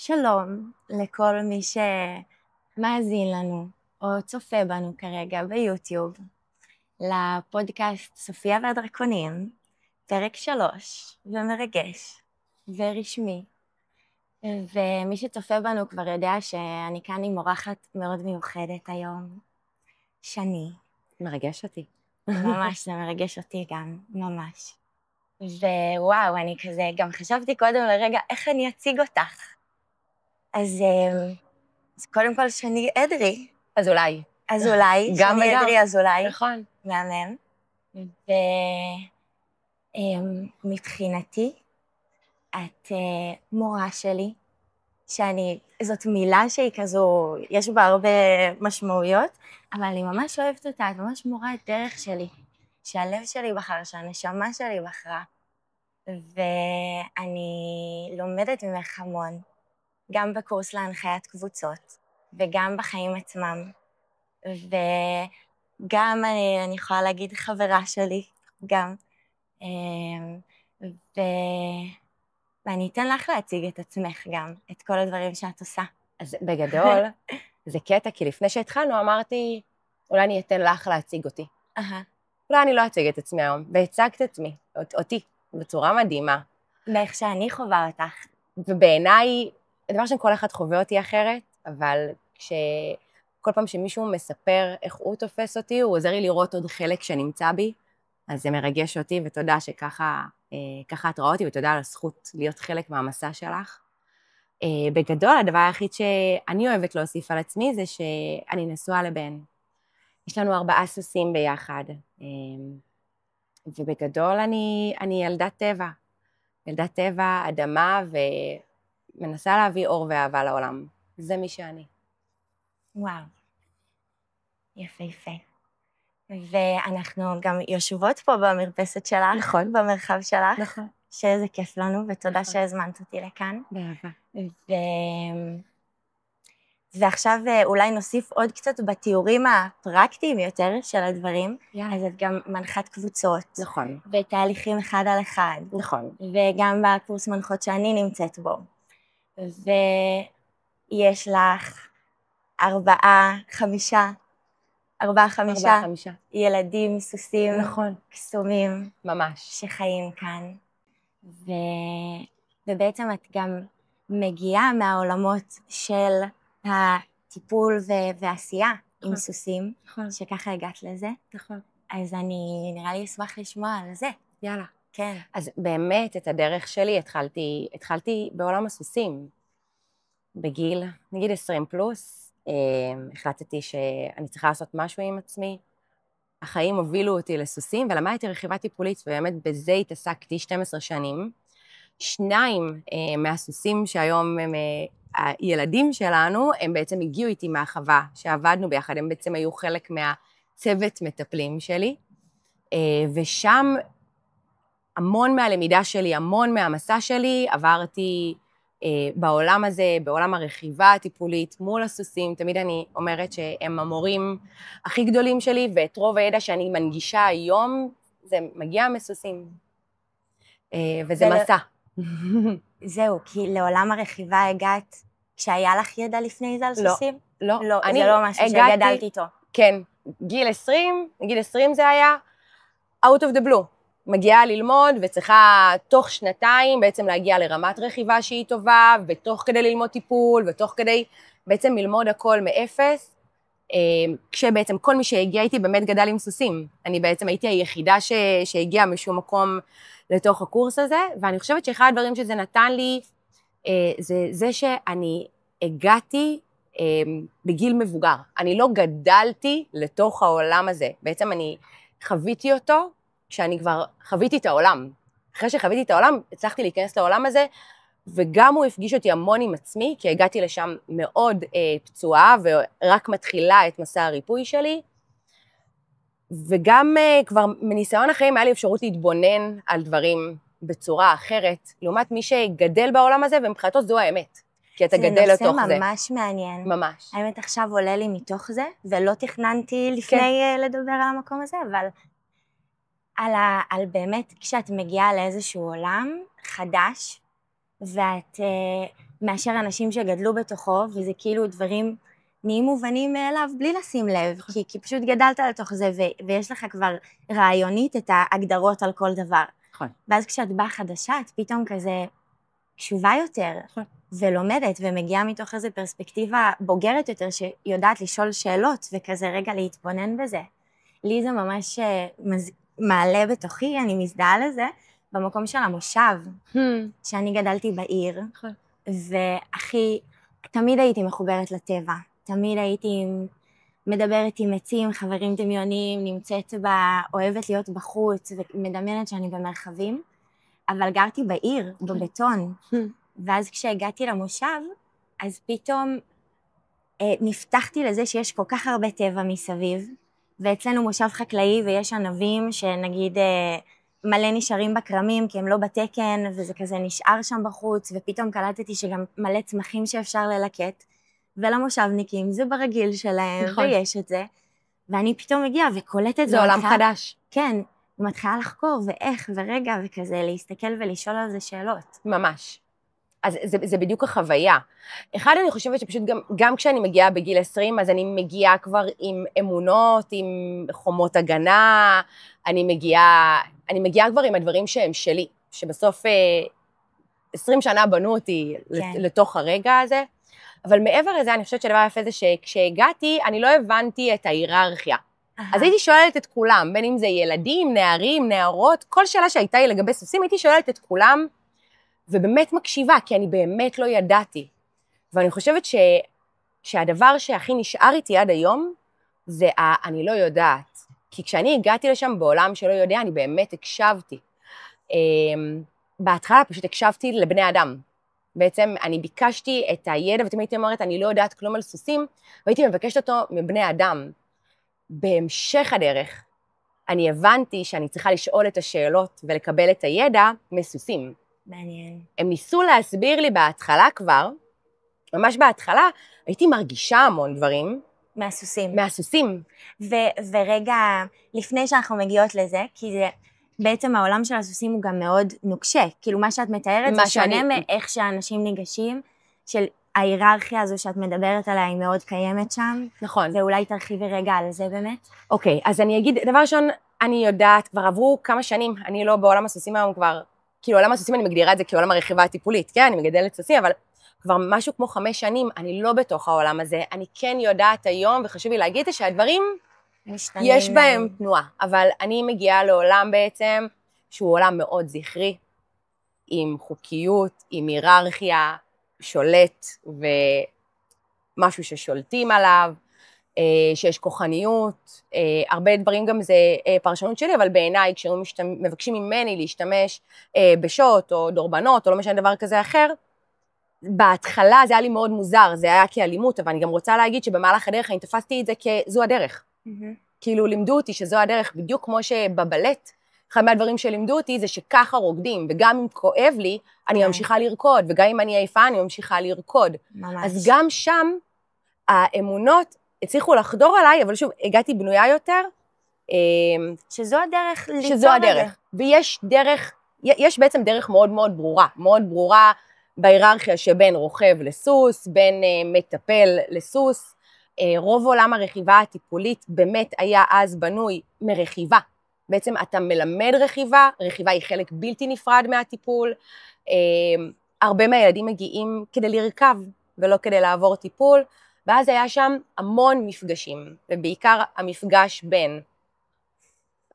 שלום לכל מי שמאזין לנו או צופה בנו כרגע ביוטיוב, לפודקאסט סופיה והדרקונים, פרק 3 ומרגש ורשמי. ומי שצופה בנו כבר יודע שאני כאן עם אורחת מאוד מיוחדת היום, שני. מרגש אותי. ממש, זה מרגש אותי גם, ממש. ווואו, אני כזה, גם חשבתי קודם לרגע איך אני אציג אותך. אז קודם כל שני אדרי. אז אולי. גם שני וגם. אדרי אז אולי. נכון. מהמם. ומבחינתי, את מורה שלי, זאת מילה שהיא כזו, יש בה הרבה משמעויות, אבל אני ממש אוהבת אותה, את ממש מורה את דרך שלי, שהלב שלי בחר, שהנשמה שלי בחרה, ואני לומדת ממך המון, גם בקורס להנחיית קבוצות, וגם בחיים עצמם, וגם אני יכולה להגיד חברה שלי, גם, ואני אתן לך להציג את עצמך גם, את כל הדברים שאת עושה. אז בגדול, זה קטע, כי לפני שהתחלנו אמרתי, אולי אני אתן לך להציג אותי. אולי אני לא אציג את עצמי היום, והצגת את עצמי, אותי, בצורה מדהימה. באיך שאני חווה אותך. ובעיניי, הדבר שכל אחד חווה אותי אחרת, אבל כל פעם שמישהו מספר איך הוא תופס אותי, הוא עוזר לי לראות עוד חלק שנמצא בי, אז זה מרגש אותי, ותודה שככה את רואה אותי, ותודה על הזכות להיות חלק מהמסע שלך. בגדול, הדבר היחיד שאני אוהבת להוסיף על עצמי, זה שאני נשואה לבן. יש לנו 4 סוסים ביחד, ובגדול אני ילדת טבע. ילדת טבע, אדמה, ומנסה להביא אור ואהבה לעולם. זה מי שאני. וואו. יפה. ואנחנו גם יושבות פה במרפסת שלך, נכון. במרחב שלך, נכון. שאיזה כיף לנו, ותודה נכון. שהזמנת אותי לכאן. באהבה. ועכשיו אולי נוסיף עוד קצת בתיאורים הפרקטיים יותר של הדברים, יאללה. אז את גם מנחת קבוצות. נכון. ותהליכים 1 על 1. נכון. וגם בקורס מנחות שאני נמצאת בו. ויש לך 4, 5 ילדים, סוסים, נכון. קסומים, ממש. שחיים כאן. ובעצם את גם מגיעה מהעולמות של הטיפול ועשייה עם סוסים, נכון. שככה הגעת לזה. נכון. אז אני נראה לי אשמח לשמוע על זה. יאללה. כן. אז באמת את הדרך שלי התחלתי בעולם הסוסים. בגיל, נגיד 20 פלוס, החלטתי שאני צריכה לעשות משהו עם עצמי. החיים הובילו אותי לסוסים, ולמדתי רכיבה טיפולית, ובאמת בזה התעסקתי 12 שנים. 2 מהסוסים שהיום הם הילדים שלנו, הם בעצם הגיעו איתי מהחווה שעבדנו ביחד, הם בעצם היו חלק מהצוות מטפלים שלי, ושם המון מהלמידה שלי, המון מהמסע שלי, עברתי בעולם הזה, בעולם הרכיבה הטיפולית, מול הסוסים. תמיד אני אומרת שהם המורים הכי גדולים שלי, ואת רוב הידע שאני מנגישה היום, זה מגיע מסוסים. וזה מסע. זהו, כי לעולם הרכיבה הגעת כשהיה לך ידע לפני זה על סוסים? לא. לא, זה לא משהו שגדלת איתו. כן, גיל 20 זה היה out of the blue. מגיעה ללמוד וצריכה תוך 2 בעצם להגיע לרמת רכיבה שהיא טובה, ותוך כדי ללמוד טיפול, ותוך כדי בעצם ללמוד הכל מאפס, כשבעצם כל מי שהגיע איתי באמת גדל עם סוסים. אני בעצם הייתי היחידה שהגיעה משום מקום לתוך הקורס הזה, ואני חושבת שאחד הדברים שזה נתן לי, זה שאני הגעתי בגיל מבוגר. אני לא גדלתי לתוך העולם הזה, בעצם אני חוויתי אותו, כשאני כבר חוויתי את העולם. אחרי שחוויתי את העולם, הצלחתי להיכנס לעולם הזה, וגם הוא הפגיש אותי המון עם עצמי, כי הגעתי לשם מאוד פצועה, ורק מתחילה את מסע הריפוי שלי, וגם כבר מניסיון החיים היה לי אפשרות להתבונן על דברים בצורה אחרת, לעומת מי שגדל בעולם הזה, ומבחינתו זו האמת, כי אתה גדל לתוך זה. זה נושא ממש מעניין. ממש. האמת עכשיו עולה לי מתוך זה, ולא תכננתי לפני לדבר על המקום הזה, אבל על באמת כשאת מגיעה לאיזשהו עולם חדש, ואת מאשר אנשים שגדלו בתוכו, וזה כאילו דברים נהיים מובנים מאליו בלי לשים לב, כי פשוט גדלת לתוך זה, ויש לך כבר רעיונית את ההגדרות על כל דבר. ואז כשאת באה חדשה, את פתאום כזה קשובה יותר, ולומדת, ומגיעה מתוך איזו פרספקטיבה בוגרת יותר, שיודעת לשאול שאלות, וכזה רגע להתבונן בזה. לי זה ממש מעלה בתוכי, אני מזדהה לזה, במקום של המושב, שאני גדלתי בעיר, תמיד הייתי מחוברת לטבע, תמיד הייתי מדברת עם עצים, חברים דמיוניים, נמצאת אוהבת להיות בחוץ, ומדמיינת שאני במרחבים, אבל גרתי בעיר, בבטון, ואז כשהגעתי למושב, אז פתאום נפתחתי לזה שיש כל כך הרבה טבע מסביב, ואצלנו מושב חקלאי ויש ענבים שנגיד מלא נשארים בקרמים כי הם לא בתקן, וזה כזה נשאר שם בחוץ, ופתאום קלטתי שגם מלא צמחים שאפשר ללקט, ולמושבניקים זה ברגיל שלהם, נכון. ויש את זה, ואני פתאום מגיעה וקולטת זה עולם חדש. כן, ומתחילה לחקור ואיך ורגע וכזה, להסתכל ולשאול על זה שאלות. ממש. אז זה בדיוק החוויה. אחד, אני חושבת שפשוט גם כשאני מגיעה בגיל 20, אז אני מגיעה כבר עם אמונות, עם חומות הגנה, אני מגיעה כבר עם הדברים שהם שלי, שבסוף 20 שנה בנו אותי כן. לתוך הרגע הזה, אבל מעבר לזה, אני חושבת שהדבר יפה זה שכשהגעתי, אני לא הבנתי את ההיררכיה. אז הייתי שואלת את כולם, בין אם זה ילדים, נערים, נערות, כל שאלה שהייתה לי לגבי סוסים, הייתי שואלת את כולם, ובאמת מקשיבה, כי אני באמת לא ידעתי. ואני חושבת שהדבר שהכי נשאר איתי עד היום, זה אני לא יודעת. כי כשאני הגעתי לשם בעולם שלא יודע, אני באמת הקשבתי. בהתחלה פשוט הקשבתי לבני אדם. בעצם אני ביקשתי את הידע, ואתם הייתי אומרת, אני לא יודעת כלום על סוסים, והייתי מבקשת אותו מבני אדם. בהמשך הדרך, אני הבנתי שאני צריכה לשאול את השאלות ולקבל את הידע מסוסים. מעניין. הם ניסו להסביר לי בהתחלה כבר, ממש בהתחלה, הייתי מרגישה המון דברים. מהסוסים. מהסוסים. ורגע, לפני שאנחנו מגיעות לזה, כי זה בעצם העולם של הסוסים הוא גם מאוד נוקשה, כאילו מה שאת מתארת זה שונה מאיך שאנשים ניגשים, של ההיררכיה הזו שאת מדברת עליה היא מאוד קיימת שם. נכון. ואולי תרחיבי רגע על זה באמת. אוקיי, אז אני אגיד, דבר ראשון, אני יודעת, כבר עברו כמה שנים, אני לא בעולם הסוסים היום כבר, כאילו עולם הסוסים אני מגדירה את זה כעולם הרכיבה הטיפולית, כן, אני מגדלת סוסים, אבל כבר משהו כמו 5 שנים, אני לא בתוך העולם הזה, אני כן יודעת היום, וחשוב לי להגיד שהדברים, יש בהם תנועה, אבל אני מגיעה לעולם בעצם, שהוא עולם מאוד זכרי, עם חוקיות, עם היררכיה, שולט, ומשהו ששולטים עליו, שיש כוחניות, הרבה דברים גם זה פרשנות שלי, אבל בעיניי כשהם מבקשים ממני להשתמש בשוט או דורבנות, או לא משנה דבר כזה אחר, בהתחלה זה היה לי מאוד מוזר, זה היה כאלימות, אבל אני גם רוצה להגיד שבמהלך הדרך אני תפסתי את זה כזו הדרך. כאילו לימדו אותי שזו הדרך, בדיוק כמו שבבלט, אחד מהדברים שלימדו אותי זה שככה רוקדים, וגם אם כואב לי, אני ממשיכה לרקוד, וגם אם אני עייפה, אני ממשיכה לרקוד. ממש. אז גם שם, האמונות הצליחו לחדור עליי, אבל שוב, הגעתי בנויה יותר. שזו הדרך ליצור את זה. שזו הדרך. ויש דרך, יש בעצם דרך מאוד מאוד ברורה בהיררכיה שבין רוכב לסוס, בין מטפל לסוס. רוב עולם הרכיבה הטיפולית באמת היה אז בנוי מרכיבה. בעצם אתה מלמד רכיבה, רכיבה היא חלק בלתי נפרד מהטיפול. הרבה מהילדים מגיעים כדי לרכב ולא כדי לעבור טיפול. ואז היה שם המון מפגשים, ובעיקר המפגש בין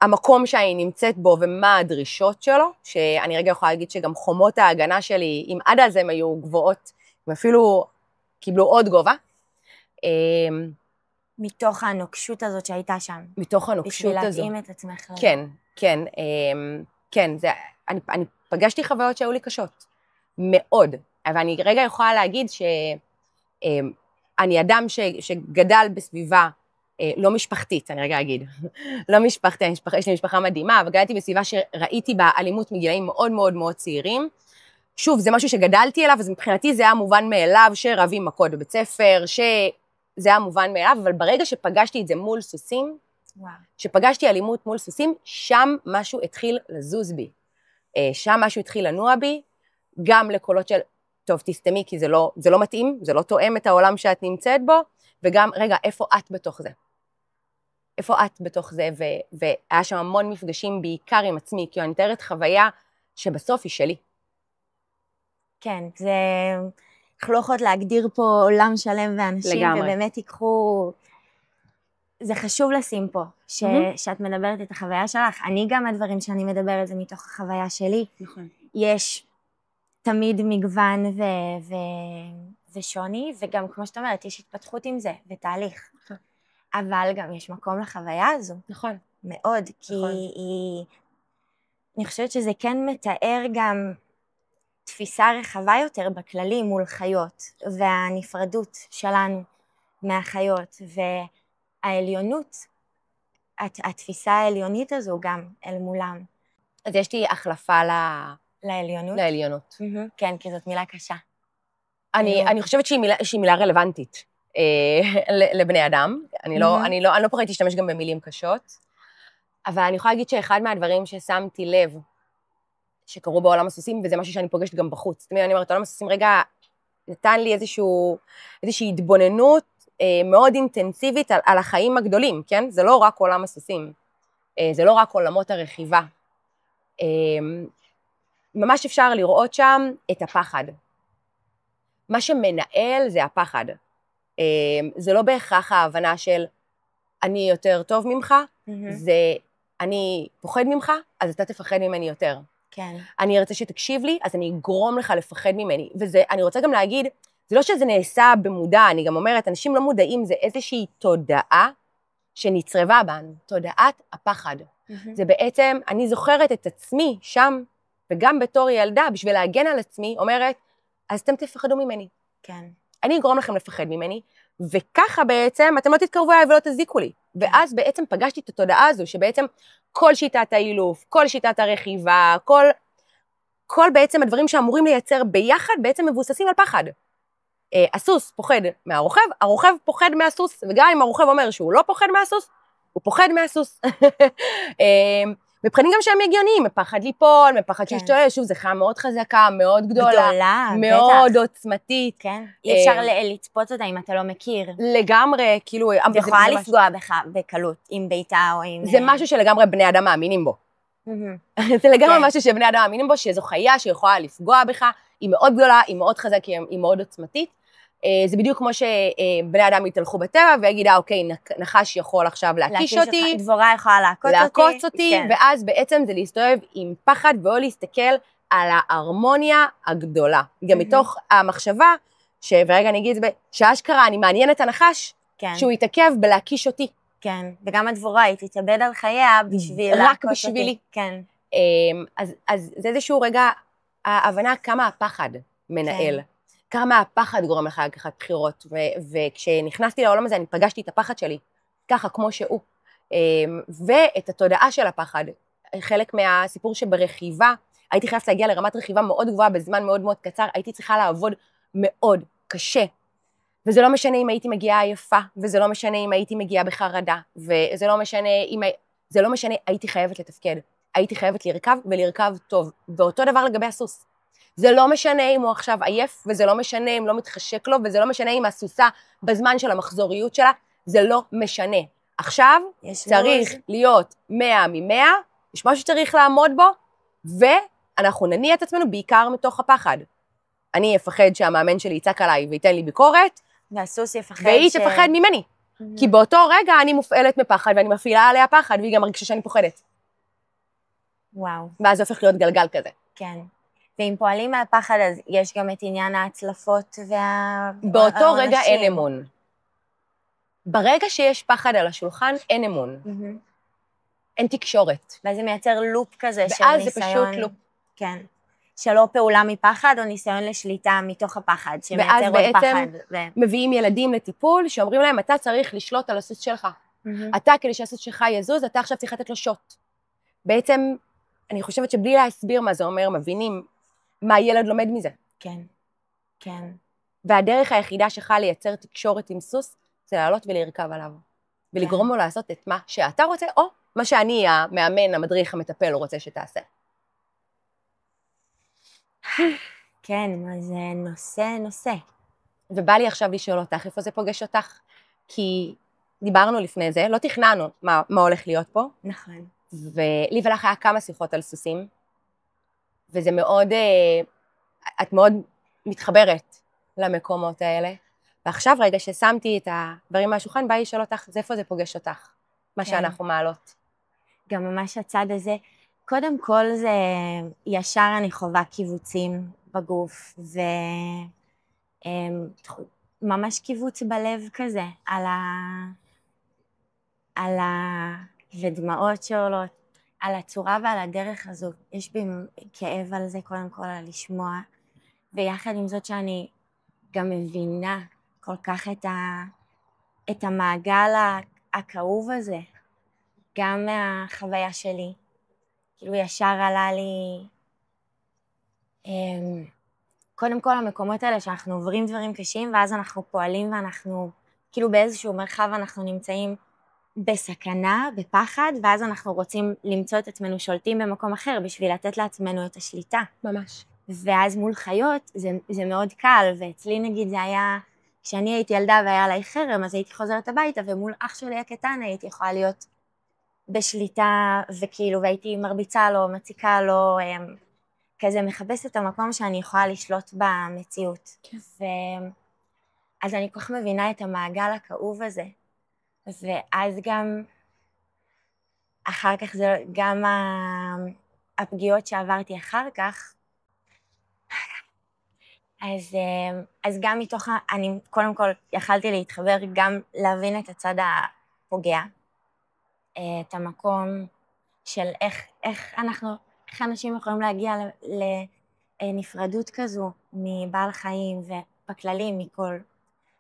המקום שאני נמצאת בו ומה הדרישות שלו, שאני רגע יכולה להגיד שגם חומות ההגנה שלי, אם עד אז הן היו גבוהות, הם אפילו קיבלו עוד גובה. מתוך הנוקשות הזאת שהייתה שם. מתוך הנוקשות הזאת. בשביל להתאים את עצמך. כן, אני פגשתי חוויות שהיו לי קשות, מאוד, אבל אני רגע יכולה להגיד אני אדם שגדל בסביבה לא משפחתית, אני רגע אגיד, לא משפחתית, יש לי משפחה מדהימה, אבל גדלתי בסביבה שראיתי בה אלימות מגילאים מאוד מאוד מאוד צעירים. שוב, זה משהו שגדלתי אליו, אז מבחינתי זה היה מובן מאליו, שרבים מכות בבית ספר, שזה היה מובן מאליו, אבל ברגע שפגשתי את זה מול סוסים, שפגשתי אלימות מול סוסים, שם משהו התחיל לזוז בי. שם משהו התחיל לנוע בי, גם לקולות של טוב, תסתמי, כי זה לא מתאים, זה לא תואם את העולם שאת נמצאת בו, וגם, רגע, איפה את בתוך זה? איפה את בתוך זה? והיה שם המון מפגשים בעיקר עם עצמי, כי אני מתארת חוויה שבסוף היא שלי. כן, זה... אנחנו לא יכולות להגדיר פה עולם שלם ואנשים, לגמרי. ובאמת ייקחו... זה חשוב לשים פה, שאת מדברת את החוויה שלך. אני גם הדברים שאני מדברת זה מתוך החוויה שלי. נכון. יש תמיד מגוון ושוני, וגם כמו שאת אומרת, יש התפתחות עם זה, ותהליך. נכון. אבל גם יש מקום לחוויה הזו. נכון. מאוד, כי נכון. אני חושבת שזה כן מתאר גם תפיסה רחבה יותר בכללי מול חיות, והנפרדות שלנו מהחיות, והעליונות, התפיסה העליונית הזו גם אל מולם. אז יש לי החלפה לעליונות? לעליונות. כן, כי זאת מילה קשה. אני חושבת שהיא מילה רלוונטית לבני אדם. אני לא פוחדת להשתמש גם במילים קשות, אבל אני יכולה להגיד שאחד מהדברים ששמתי לב, שקרו בעולם הסוסים, וזה משהו שאני פוגשת גם בחוץ. זאת אומרת, אני אומרת, עולם הסוסים רגע נתן לי איזושהי התבוננות מאוד אינטנסיבית על החיים הגדולים, כן? זה לא רק עולם הסוסים, זה לא רק עולמות הרכיבה. ממש אפשר לראות שם את הפחד. מה שמנהל זה הפחד. זה לא בהכרח ההבנה של אני יותר טוב ממך, זה אני פוחד ממך, אז אתה תפחד ממני יותר. כן. אני ארצה שתקשיב לי, אז אני אגרום לך לפחד ממני. וזה, אני רוצה גם להגיד, זה לא שזה נעשה במודע, אני גם אומרת, אנשים לא מודעים, זה איזושהי תודעה שנצרבה בנו, תודעת הפחד. זה בעצם, אני זוכרת את עצמי שם, וגם בתור ילדה, בשביל להגן על עצמי, אומרת, אז אתם תפחדו ממני. כן. אני אגרום לכם לפחד ממני, וככה בעצם אתם לא תתקרבו אליי ולא תזיקו לי. ואז בעצם פגשתי את התודעה הזו, שבעצם כל שיטת האילוף, כל שיטת הרכיבה, כל בעצם הדברים שאמורים לייצר ביחד, בעצם מבוססים על פחד. הסוס פוחד מהרוכב, הרוכב פוחד מהסוס, וגם אם הרוכב אומר שהוא לא פוחד מהסוס, הוא פוחד מהסוס. מבחנים גם שהם הגיוניים, מפחד ליפול, מפחד שישתולל, שוב, זו חיה מאוד חזקה, מאוד גדולה, מאוד עוצמתית. כן, אי אפשר לצפות אותה אם אתה לא מכיר. לגמרי, כאילו... זה יכולה לפגוע בך בקלות, עם ביתה או עם... זה משהו שלגמרי בני אדם מאמינים בו. זה לגמרי משהו שבני אדם מאמינים בו, שזו חיה שיכולה לפגוע בך, היא מאוד גדולה, היא מאוד חזקה, היא מאוד עוצמתית. זה בדיוק כמו שבני אדם יתהלכו בטבע ויגיד, אוקיי, נחש יכול עכשיו להקיש אותי, דבורה יכולה לעקוץ אותי, ואז בעצם זה להסתובב עם פחד ולא להסתכל על ההרמוניה הגדולה. גם מתוך המחשבה, ורגע אני אגיד, שאשכרה אני מעניין את הנחש, שהוא יתעכב בלהקיש אותי. כן, וגם הדבורה היא תתאבד על חייה בשביל לעקוץ אותי. רק בשבילי. כן. אז זה איזשהו רגע, ההבנה כמה הפחד מנהל. כמה הפחד גורם לך לקחת בחירות, וכשנכנסתי לעולם הזה אני פגשתי את הפחד שלי, ככה כמו שהוא, ואת התודעה של הפחד, חלק מהסיפור שברכיבה, הייתי חייבת להגיע לרמת רכיבה מאוד גבוהה בזמן מאוד מאוד קצר, הייתי צריכה לעבוד מאוד קשה, וזה לא משנה אם הייתי מגיעה עייפה, וזה לא משנה אם הייתי מגיעה בחרדה, וזה לא משנה, הייתי חייבת לתפקד, הייתי חייבת לרכב ולרכב טוב, ואותו דבר לגבי הסוס. זה לא משנה אם הוא עכשיו עייף, וזה לא משנה אם לא מתחשק לו, וזה לא משנה אם הסוסה בזמן של המחזוריות שלה, זה לא משנה. עכשיו צריך להיות 100 מ-100, יש משהו שצריך לעמוד בו, ואנחנו נניע את עצמנו בעיקר מתוך הפחד. אני אפחד שהמאמן שלי יצעק עליי וייתן לי ביקורת, והסוס יפחד והיא תפחד ממני. כי באותו רגע אני מופעלת מפחד, ואני מפעילה עליה פחד, והיא גם מרגישה שאני פוחדת. וואו. ואז זה הופך להיות גלגל כזה. כן. ואם פועלים מהפחד, אז יש גם את עניין ההצלפות באותו רגע אין אמון. ברגע שיש פחד על השולחן, אין אמון. אין תקשורת. ואז זה מייצר לופ כזה של ניסיון. ואז זה פשוט לופ. כן. שלא פעולה מפחד, או ניסיון לשליטה מתוך הפחד, שמייצר עוד פחד. ואז בעצם מביאים ילדים לטיפול, שאומרים להם, אתה צריך לשלוט על הסוס שלך. אתה, כדי שהסוס שלך יזוז, אתה עכשיו צריך לתת לו שוט. בעצם, אני חושבת שבלי להסביר מה זה אומר, מבינים מה הילד לומד מזה. כן, כן. והדרך היחידה שלך לייצר תקשורת עם סוס, זה לעלות ולרכב עליו. ולגרום לו לעשות את מה שאתה רוצה, או מה שאני, המאמן, המדריך, המטפל, רוצה שתעשה. כן, זה נושא. ובא לי עכשיו לשאול אותך, איפה זה פוגש אותך? כי דיברנו לפני זה, לא תכננו מה הולך להיות פה. נכון. ולי ולך היה כמה שיחות על סוסים, וזה מאוד, את מאוד מתחברת למקומות האלה. ועכשיו רגע ששמתי את הדברים מהשולחן, בא לי לשאול אותך, איפה זה פוגש אותך? מה כן. שאנחנו מעלות. גם ממש הצד הזה, קודם כל זה ישר אני חווה קיבוצים בגוף, וממש קיבוץ בלב כזה, ודמעות שעולות, על הצורה ועל הדרך הזו. יש בי כאב על זה קודם כל, על לשמוע, ויחד עם זאת שאני גם מבינה כל כך את המעגל הכאוב הזה, גם מהחוויה שלי. כאילו ישר עלה לי, קודם כל המקומות האלה שאנחנו עוברים דברים קשים, ואז אנחנו פועלים ואנחנו, כאילו באיזשהו מרחב אנחנו נמצאים בסכנה, בפחד, ואז אנחנו רוצים למצוא את עצמנו שולטים במקום אחר, בשביל לתת לעצמנו את השליטה. ממש. ואז מול חיות זה מאוד קל, ואצלי נגיד זה היה, כשאני הייתי ילדה והיה עליי חרם, אז הייתי חוזרת הביתה, ומול אח שלי הקטן הייתי יכולה להיות בשליטה, וכאילו, והייתי מרביצה לו, מציקה לו, כזה מחפש את המקום שאני יכולה לשלוט במציאות. כן. אז אני כל כך מבינה את המעגל הכאוב הזה, ואז גם, אחר כך זה גם הפגיעות שעברתי אחר כך, אז גם מתוך, אני קודם כל יכלתי להתחבר, גם להבין את הצד הפוגע, את המקום של איך אנשים יכולים להגיע לנפרדות כזו מבעל חיים ובכללים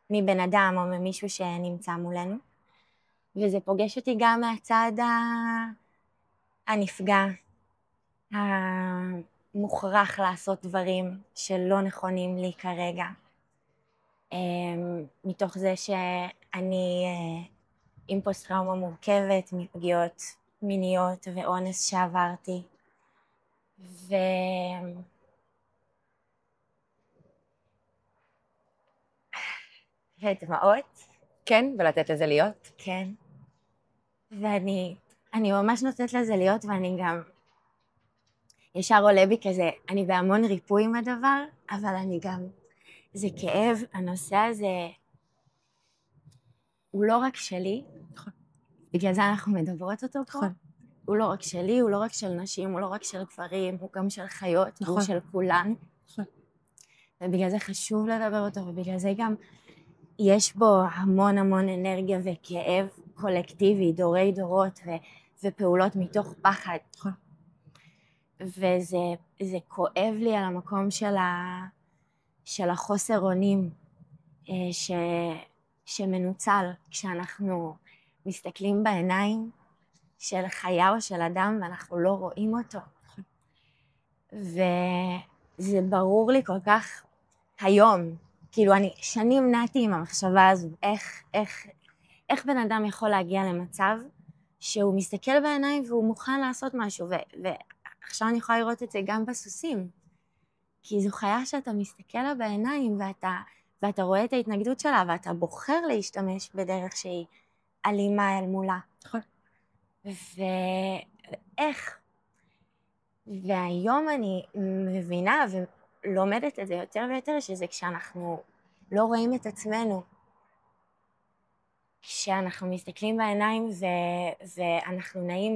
מבן אדם או ממישהו שנמצא מולנו. וזה פוגש אותי גם מהצד הנפגע, המוכרח לעשות דברים שלא נכונים לי כרגע. מתוך זה שאני עם פוסט-טראומה מורכבת מפגיעות מיניות ואונס שעברתי. ודמעות. כן, ולתת לזה להיות. כן. ואני ממש נותנת לזה להיות, ואני גם ישר עולה בי כזה, אני בהמון ריפוי עם הדבר, אבל אני גם, זה כאב, הנושא הזה הוא לא רק שלי, נכון. בגלל זה אנחנו מדברות אותו פה. נכון. הוא לא רק שלי, הוא לא רק של נשים, הוא לא רק של גברים, הוא גם של חיות, נכון. הוא של כולן. נכון. ובגלל זה חשוב לדבר אותו, ובגלל זה גם יש בו המון המון אנרגיה וכאב קולקטיבי, דורי דורות, ופעולות מתוך פחד. נכון. וזה כואב לי על המקום של החוסר אונים, שמנוצל כשאנחנו מסתכלים בעיניים של חיה או של אדם ואנחנו לא רואים אותו. וזה ברור לי כל כך היום, כאילו אני שנים נעתי עם המחשבה הזו, איך בן אדם יכול להגיע למצב שהוא מסתכל בעיניים והוא מוכן לעשות משהו, ועכשיו אני יכולה לראות את זה גם בסוסים, כי זו חיה שאתה מסתכל לה בעיניים ואתה רואה את ההתנגדות שלה ואתה בוחר להשתמש בדרך שהיא אלימה אל מולה. נכון. ואיך? והיום אני מבינה ולומדת את זה יותר ויותר, שזה כשאנחנו לא רואים את עצמנו, כשאנחנו מסתכלים בעיניים ואנחנו נעים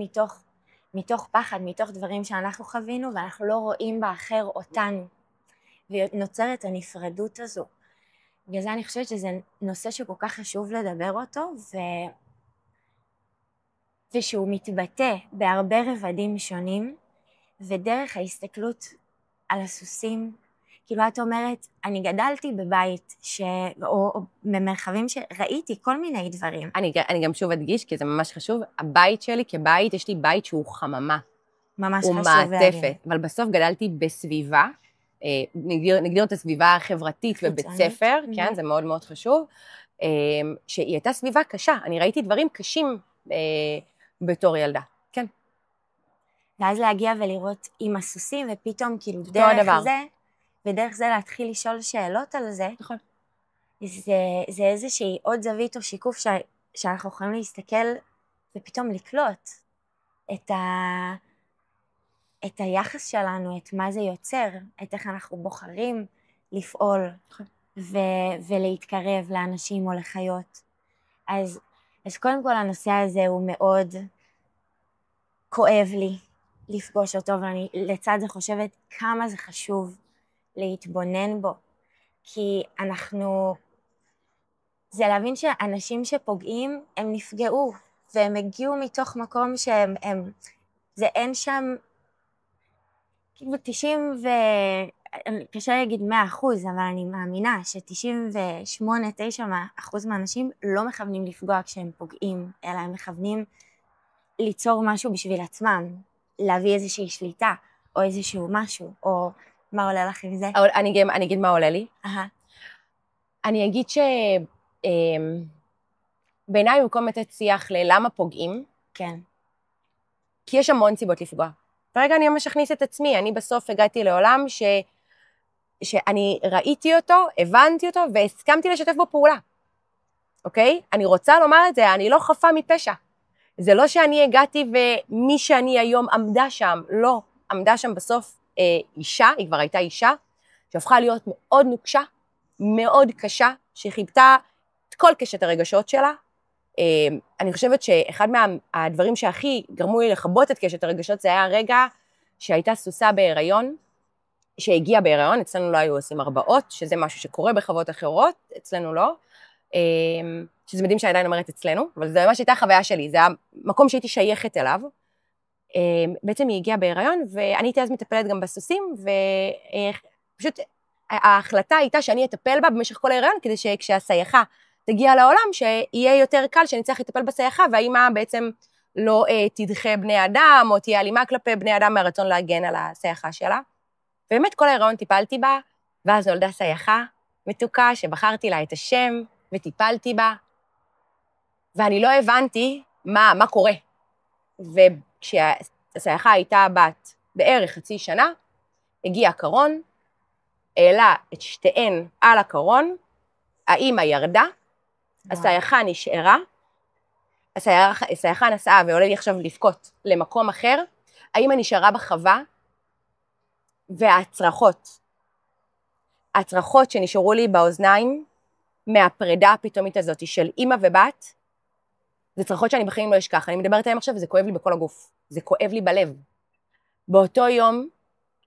מתוך פחד, מתוך דברים שאנחנו חווינו, ואנחנו לא רואים באחר אותנו, ונוצרת הנפרדות הזו. בגלל זה אני חושבת שזה נושא שכל כך חשוב לדבר אותו, ושהוא מתבטא בהרבה רבדים שונים, ודרך ההסתכלות על הסוסים, כאילו את אומרת, אני גדלתי בבית, או במרחבים שראיתי כל מיני דברים. אני גם שוב אדגיש, כי זה ממש חשוב, הבית שלי כבית, יש לי בית שהוא חממה. ממש הוא חשוב. הוא מעטפת, אבל בסוף גדלתי בסביבה, נגדיר את הסביבה החברתית ובית ספר, כן, זה מאוד מאוד חשוב, שהיא הייתה סביבה קשה, אני ראיתי דברים קשים בתור ילדה, כן. ואז להגיע ולראות עם הסוסים, ופתאום כאילו דרך זה, ודרך זה להתחיל לשאול שאלות על זה, נכון. זה איזושהי עוד זווית או שיקוף שאנחנו יכולים להסתכל ופתאום לקלוט את היחס שלנו, את מה זה יוצר, את איך אנחנו בוחרים לפעול ולהתקרב לאנשים או לחיות. אז קודם כל הנושא הזה הוא מאוד כואב לי לפגוש אותו, ואני לצד זה חושבת כמה זה חשוב להתבונן בו, כי זה להבין שאנשים שפוגעים הם נפגעו, והם הגיעו מתוך מקום אין שם, כאילו 90% קשה להגיד 100%, אבל אני מאמינה ש98-9% מהאנשים לא מכוונים לפגוע כשהם פוגעים, אלא הם מכוונים ליצור משהו בשביל עצמם, להביא איזושהי שליטה, או איזשהו משהו, או מה עולה לך עם זה? אני אגיד מה עולה לי. אני אגיד בעיניי במקום לתת שיח ללמה פוגעים, כן. כי יש המון סיבות לפגוע. ורגע אני ממש אכניס את עצמי, אני בסוף הגעתי לעולם שאני ראיתי אותו, הבנתי אותו, והסכמתי לשתף בו פעולה. אוקיי? אני רוצה לומר את זה, אני לא חפה מפשע. זה לא שאני הגעתי ומי שאני היום עמדה שם, לא. עמדה שם בסוף אישה, היא כבר הייתה אישה, שהפכה להיות מאוד נוקשה, מאוד קשה, שחיבתה את כל קשת הרגשות שלה. אני חושבת שאחד מהדברים שהכי גרמו לי לכבות את קשת הרגשות, זה היה הרגע שהייתה סוסה בהיריון, שהגיעה בהיריון, אצלנו לא היו עושים הרבעות, שזה משהו שקורה בחוות אחרות, אצלנו לא, שזה מדהים שאני עדיין אומרת אצלנו, אבל זה ממש הייתה חוויה שלי, זה היה מקום שהייתי שייכת אליו. בעצם היא הגיעה בהיריון, ואני הייתי אז מטפלת גם בסוסים, ופשוט ההחלטה הייתה שאני אטפל בה במשך כל ההיריון, כדי שכשהסייחה תגיע לעולם, שיהיה יותר קל שאני צריך לטפל בסייחה, והאמא בעצם לא תדחה בני אדם, או תהיה אלימה כלפי בני אדם מהרצון להגן על הסייחה שלה. ובאמת כל ההיריון טיפלתי בה, ואז נולדה סייחה מתוקה, שבחרתי לה את השם, וטיפלתי בה, ואני לא הבנתי מה קורה. וכשהסייחה הייתה בת בערך חצי שנה, הגיע הקרון, העלה את שתיהן על הקרון, האמא ירדה, הסייחה נשארה, הסייחה נסעה ועולה לי עכשיו לבכות למקום אחר, האמא נשארה בחווה, הצרחות שנשארו לי באוזניים, מהפרידה הפתאומית הזאת של אמא ובת, זה צרחות שאני בחיים לא אשכח, אני מדברת עליהם עכשיו וזה כואב לי בכל הגוף, זה כואב לי בלב. באותו יום,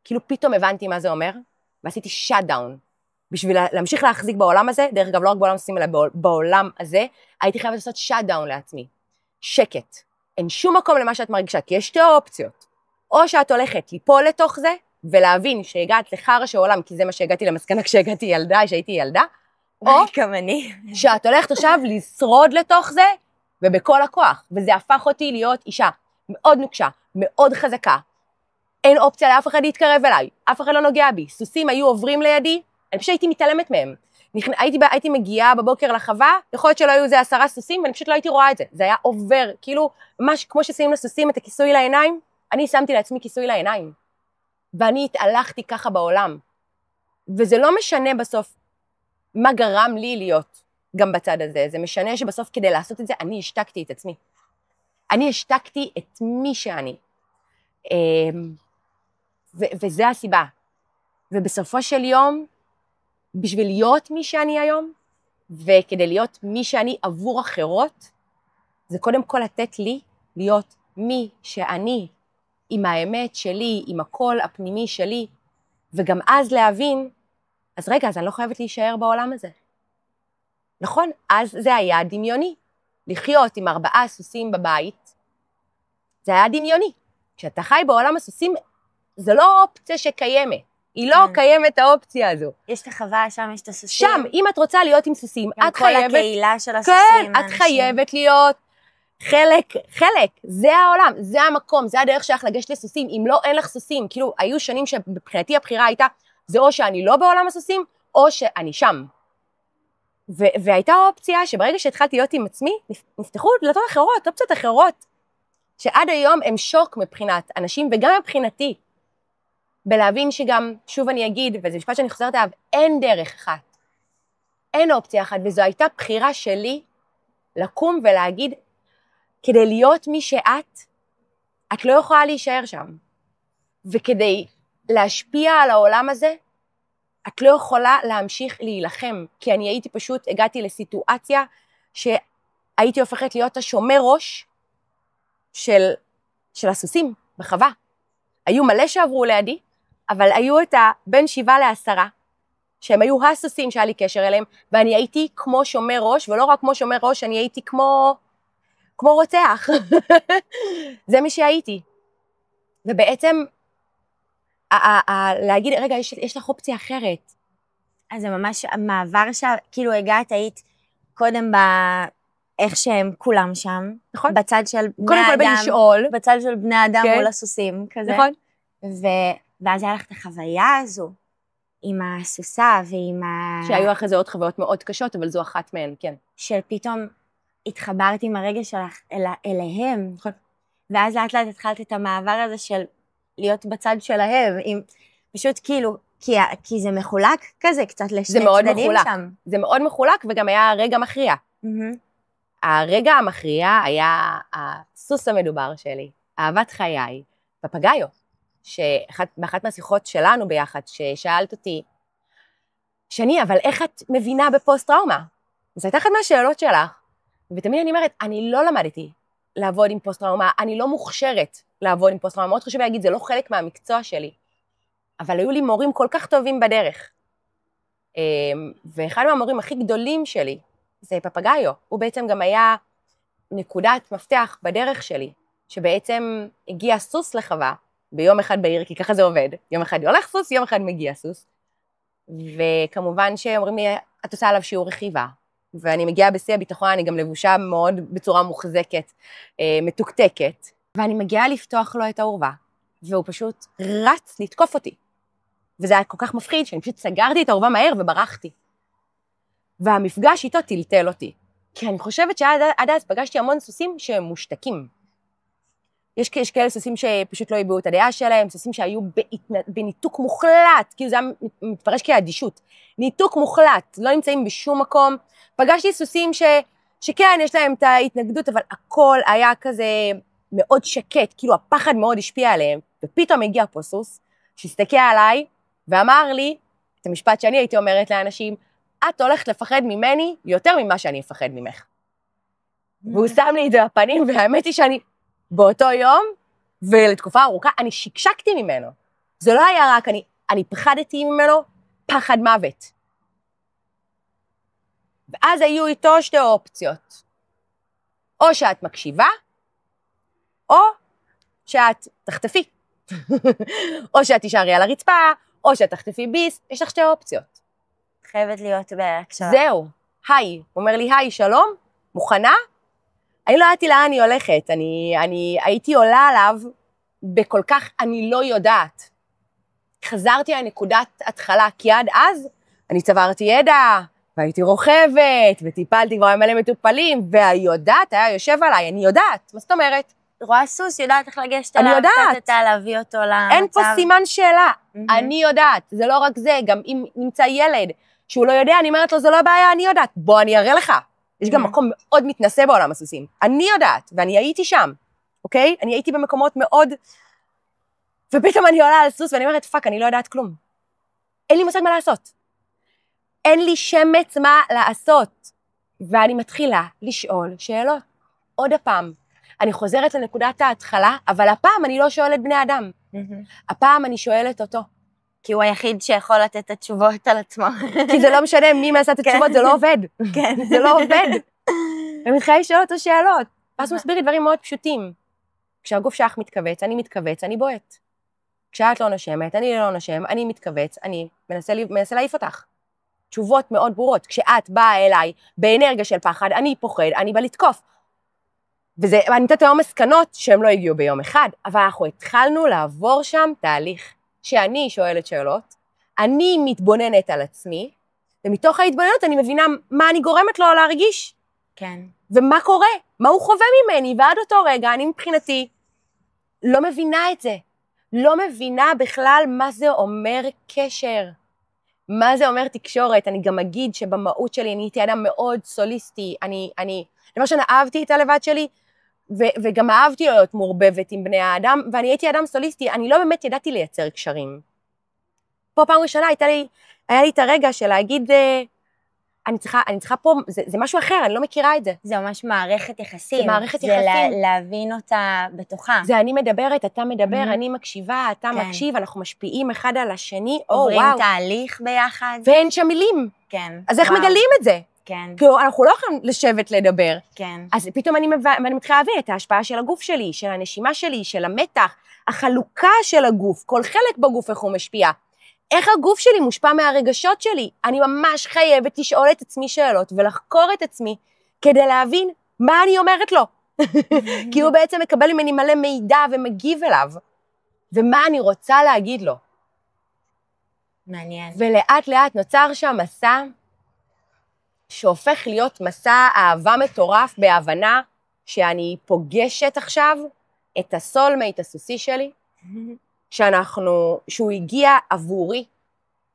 כאילו פתאום הבנתי מה זה אומר, ועשיתי שאט-דאון, בשביל להמשיך להחזיק בעולם הזה, דרך אגב לא רק בעולם עושים, אלא בעולם הזה, הייתי חייבת לעשות שאט-דאון לעצמי. שקט. אין שום מקום למה שאת מרגישה, כי יש שתי אופציות. או שאת הולכת ליפול לתוך זה, ולהבין שהגעת לחרא של עולם, כי זה מה שהגעתי למסקנה כשהגעתי שהייתי ילדה, או שאת הולכת עכשיו לשרוד לתוך זה, ובכל הכוח. וזה הפך אותי להיות אישה מאוד נוקשה, מאוד חזקה. אין אופציה לאף אחד להתקרב אליי, אף אחד לא נוגע בי. סוסים היו עוברים לידי, אני פשוט הייתי מתעלמת מהם. הייתי מגיעה בבוקר לחווה, יכול להיות שלא היו זה 10 סוסים, ואני פשוט לא הייתי רואה את זה. זה היה עובר, כאילו, ממש כמו ששמים לסוסים את הכיסוי לעיניים, אני שמתי לעצמי כיסוי לעיניים. ואני התהלכתי ככה בעולם. וזה לא משנה בסוף מה גרם לי להיות גם בצד הזה. זה משנה שבסוף כדי לעשות את זה, אני השתקתי את עצמי. אני השתקתי את מי שאני. וזה הסיבה. ובסופו של יום, בשביל להיות מי שאני היום, וכדי להיות מי שאני עבור אחרות, זה קודם כל לתת לי להיות מי שאני, עם האמת שלי, עם הקול הפנימי שלי, וגם אז להבין, אז רגע, אז אני לא חייבת להישאר בעולם הזה. נכון? אז זה היה דמיוני. לחיות עם 4 סוסים בבית, זה היה דמיוני. כשאתה חי בעולם הסוסים, זה לא אופציה שקיימת. היא לא קיימת האופציה הזו. יש את החווה, שם יש את הסוסים. שם, אם את רוצה להיות עם סוסים, את חייבת... גם כל הקהילה של הסוסים. כן, את חייבת להיות חלק, זה העולם, זה המקום, זה הדרך שלך לגשת לסוסים. אם לא, אין לך סוסים. כאילו, היו שנים שבבחינתי הבחירה הייתה, זה או שאני לא בעולם הסוסים, או שאני שם. והייתה האופציה שברגע שהתחלתי להיות עם עצמי, נפתחו דלתות אחרות, אופציות אחרות, שעד היום הם שוק מבחינת אנשים, וגם מבחינתי. בלהבין שגם, שוב אני אגיד, וזה משפט שאני חוזרת עליו, אין דרך אחת, אין אופציה אחת, וזו הייתה בחירה שלי לקום ולהגיד, כדי להיות מי שאת, את לא יכולה להישאר שם. וכדי להשפיע על העולם הזה, את לא יכולה להמשיך להילחם, כי אני הייתי פשוט, הגעתי לסיטואציה שהייתי הופכת להיות השומר ראש של הסוסים בחווה. היו מלא שעברו לידי, אבל היו את בין 7 ל10, שהם היו הסוסים שהיה לי קשר אליהם, ואני הייתי כמו שומר ראש, ולא רק כמו שומר ראש, אני הייתי כמו רוצח. זה מי שהייתי. ובעצם, להגיד, רגע, יש לך אופציה אחרת. אז זה ממש המעבר כאילו הגעת, היית קודם איך שהם כולם שם, נכון. בצד של בני קודם כל בלשאול. בצד של בני אדם כן. מול הסוסים, כזה. נכון. ואז היה לך את החוויה הזו, עם הסוסה ועם שהיו אחרי זה עוד חוויות מאוד קשות, אבל זו אחת מהן, כן. של פתאום התחברת עם הרגש שלך אליהם. נכון. ואז לאט לאט התחלת את המעבר הזה של להיות בצד שלהם, עם פשוט כאילו, כי זה מחולק כזה, קצת לשני צדדים שם. זה מאוד מחולק, וגם היה רגע מכריע. הרגע המכריע היה הסוס המדובר שלי, אהבת חיי, פפגאיו, שבאחת מהשיחות שלנו ביחד, ששאלת אותי, שני, אבל איך את מבינה בפוסט-טראומה? זו הייתה אחת מהשאלות שלך, ותמיד אני אומרת, אני לא למדתי לעבוד עם פוסט-טראומה, אני לא מוכשרת לעבוד עם פוסט-טראומה, מאוד חשוב להגיד, זה לא חלק מהמקצוע שלי, אבל היו לי מורים כל כך טובים בדרך, ואחד מהמורים הכי גדולים שלי, זה פפגאיו, הוא בעצם גם היה נקודת מפתח בדרך שלי, שבעצם הגיע סוס לחווה, ביום אחד בעיר, כי ככה זה עובד, יום אחד הולך סוס, יום אחד מגיע סוס, וכמובן שאומרים לי, את עושה עליו שיעור רכיבה, ואני מגיעה בשיא הביטחון, אני גם לבושה מאוד בצורה מוחזקת, מתוקתקת, ואני מגיעה לפתוח לו את העורבה, והוא פשוט רץ לתקוף אותי, וזה היה כל כך מפחיד, שאני פשוט סגרתי את העורבה מהר וברחתי. והמפגש איתו טלטל אותי, כי אני חושבת שעד אז פגשתי המון סוסים שהם מושתקים. יש כאלה סוסים שפשוט לא הביעו את הדעה שלהם, סוסים שהיו בניתוק מוחלט, כאילו זה היה מתפרש כאדישות, ניתוק מוחלט, לא נמצאים בשום מקום. פגשתי סוסים שכן, יש להם את ההתנגדות, אבל הכל היה כזה מאוד שקט, כאילו הפחד מאוד השפיע עליהם, ופתאום הגיע פה סוס, שהסתכל עליי ואמר לי, את המשפט שאני הייתי אומרת לאנשים, את הולכת לפחד ממני יותר ממה שאני אפחד ממך. והוא שם לי את זה בפנים, והאמת היא שאני באותו יום, ולתקופה ארוכה, אני שקשקתי ממנו. זה לא היה רק, אני פחדתי ממנו, פחד מוות. ואז היו איתו 2 אופציות. או שאת מקשיבה, או שאת תחטפי. או שאת תישארי על הרצפה, או שאת תחטפי ביס, יש לך 2 אופציות. חייבת להיות בהקשבה. זהו, היי, הוא אומר לי, היי, שלום, מוכנה? אני לא ידעתי לאן אני הולכת, אני הייתי עולה עליו בכל כך אני לא יודעת. חזרתי לנקודת התחלה, כי עד אז אני צברתי ידע, והייתי רוכבת, וטיפלתי כבר מלא מטופלים, והיודעת היה יושב עליי, אני יודעת, מה זאת אומרת? רואה סוס, יודעת איך לגשת עליו, קצת להביא אותו למצב. אין פה סימן שאלה, אני יודעת, זה לא רק זה, גם אם נמצא ילד שהוא לא יודע, אני אומרת לו, זה לא בעיה, אני יודעת, בוא אני אראה לך. יש גם מקום מאוד מתנסה בעולם הסוסים. אני יודעת, ואני הייתי שם, אוקיי? אני הייתי במקומות מאוד, ופתאום אני עולה על סוס, ואני אומרת, פאק, אני לא יודעת כלום. אין לי מושג מה לעשות. אין לי שמץ מה לעשות. ואני מתחילה לשאול שאלות. עוד הפעם, אני חוזרת לנקודת ההתחלה, אבל הפעם אני לא שואלת בני אדם. הפעם אני שואלת אותו. כי הוא היחיד שיכול לתת את התשובות על עצמו. כי זה לא משנה מי מעשה את התשובות, זה לא עובד. כן. זה לא עובד. ומתחילה לשאול אותו שאלות. ואז הוא מסביר לי דברים מאוד פשוטים. כשהגוף שלך מתכווץ, אני מתכווץ, אני בועט. כשאת לא נושמת, אני לא נושם, אני מתכווץ, אני מנסה להעיף אותך. תשובות מאוד ברורות. כשאת באה אליי באנרגיה של פחד, אני פוחד, אני בא לתקוף. ואני נותנת היום מסקנות שהם לא הגיעו ביום אחד, אבל אנחנו התחלנו לעבור שם תהליך שאני שואלת שאלות, אני מתבוננת על עצמי, ומתוך ההתבוננות אני מבינה מה אני גורמת לו להרגיש. כן. ומה קורה, מה הוא חווה ממני, ועד אותו רגע אני מבחינתי לא מבינה את זה. לא מבינה בכלל מה זה אומר קשר, מה זה אומר תקשורת. אני גם אגיד שבמהות שלי אני הייתי אדם מאוד סוליסטי, אני דבר שאני אהבתי את הלבד שלי, וגם אהבתי להיות מעורבבת עם בני האדם, ואני הייתי אדם סוליסטי, אני לא באמת ידעתי לייצר קשרים. פה פעם ראשונה היה לי את הרגע של להגיד, אני צריכה פה, זה משהו אחר, אני לא מכירה את זה. זה ממש מערכת יחסים. זה מערכת יחסים. זה להבין אותה בתוכה. זה אני מדברת, אתה מדבר, אני מקשיבה, אתה מקשיב, אנחנו משפיעים אחד על השני, עוברים תהליך ביחד. ואין שם מילים. כן. אז איך מגלים את זה? כן. כי אנחנו לא יכולים לשבת לדבר. כן. אז פתאום אני מתחילה להבין את ההשפעה של הגוף שלי, של הנשימה שלי, של המתח, החלוקה של הגוף, כל חלק בגוף איך הוא משפיע. איך הגוף שלי מושפע מהרגשות שלי? אני ממש חייבת לשאול את עצמי שאלות ולחקור את עצמי כדי להבין מה אני אומרת לו. כי הוא בעצם מקבל ממני מלא מידע ומגיב אליו. ומה אני רוצה להגיד לו. מעניין. ולאט לאט נוצר שם מסע שהופך להיות מסע אהבה מטורף בהבנה שאני פוגשת עכשיו את הסולמייט הסוסי שלי, שהוא הגיע עבורי,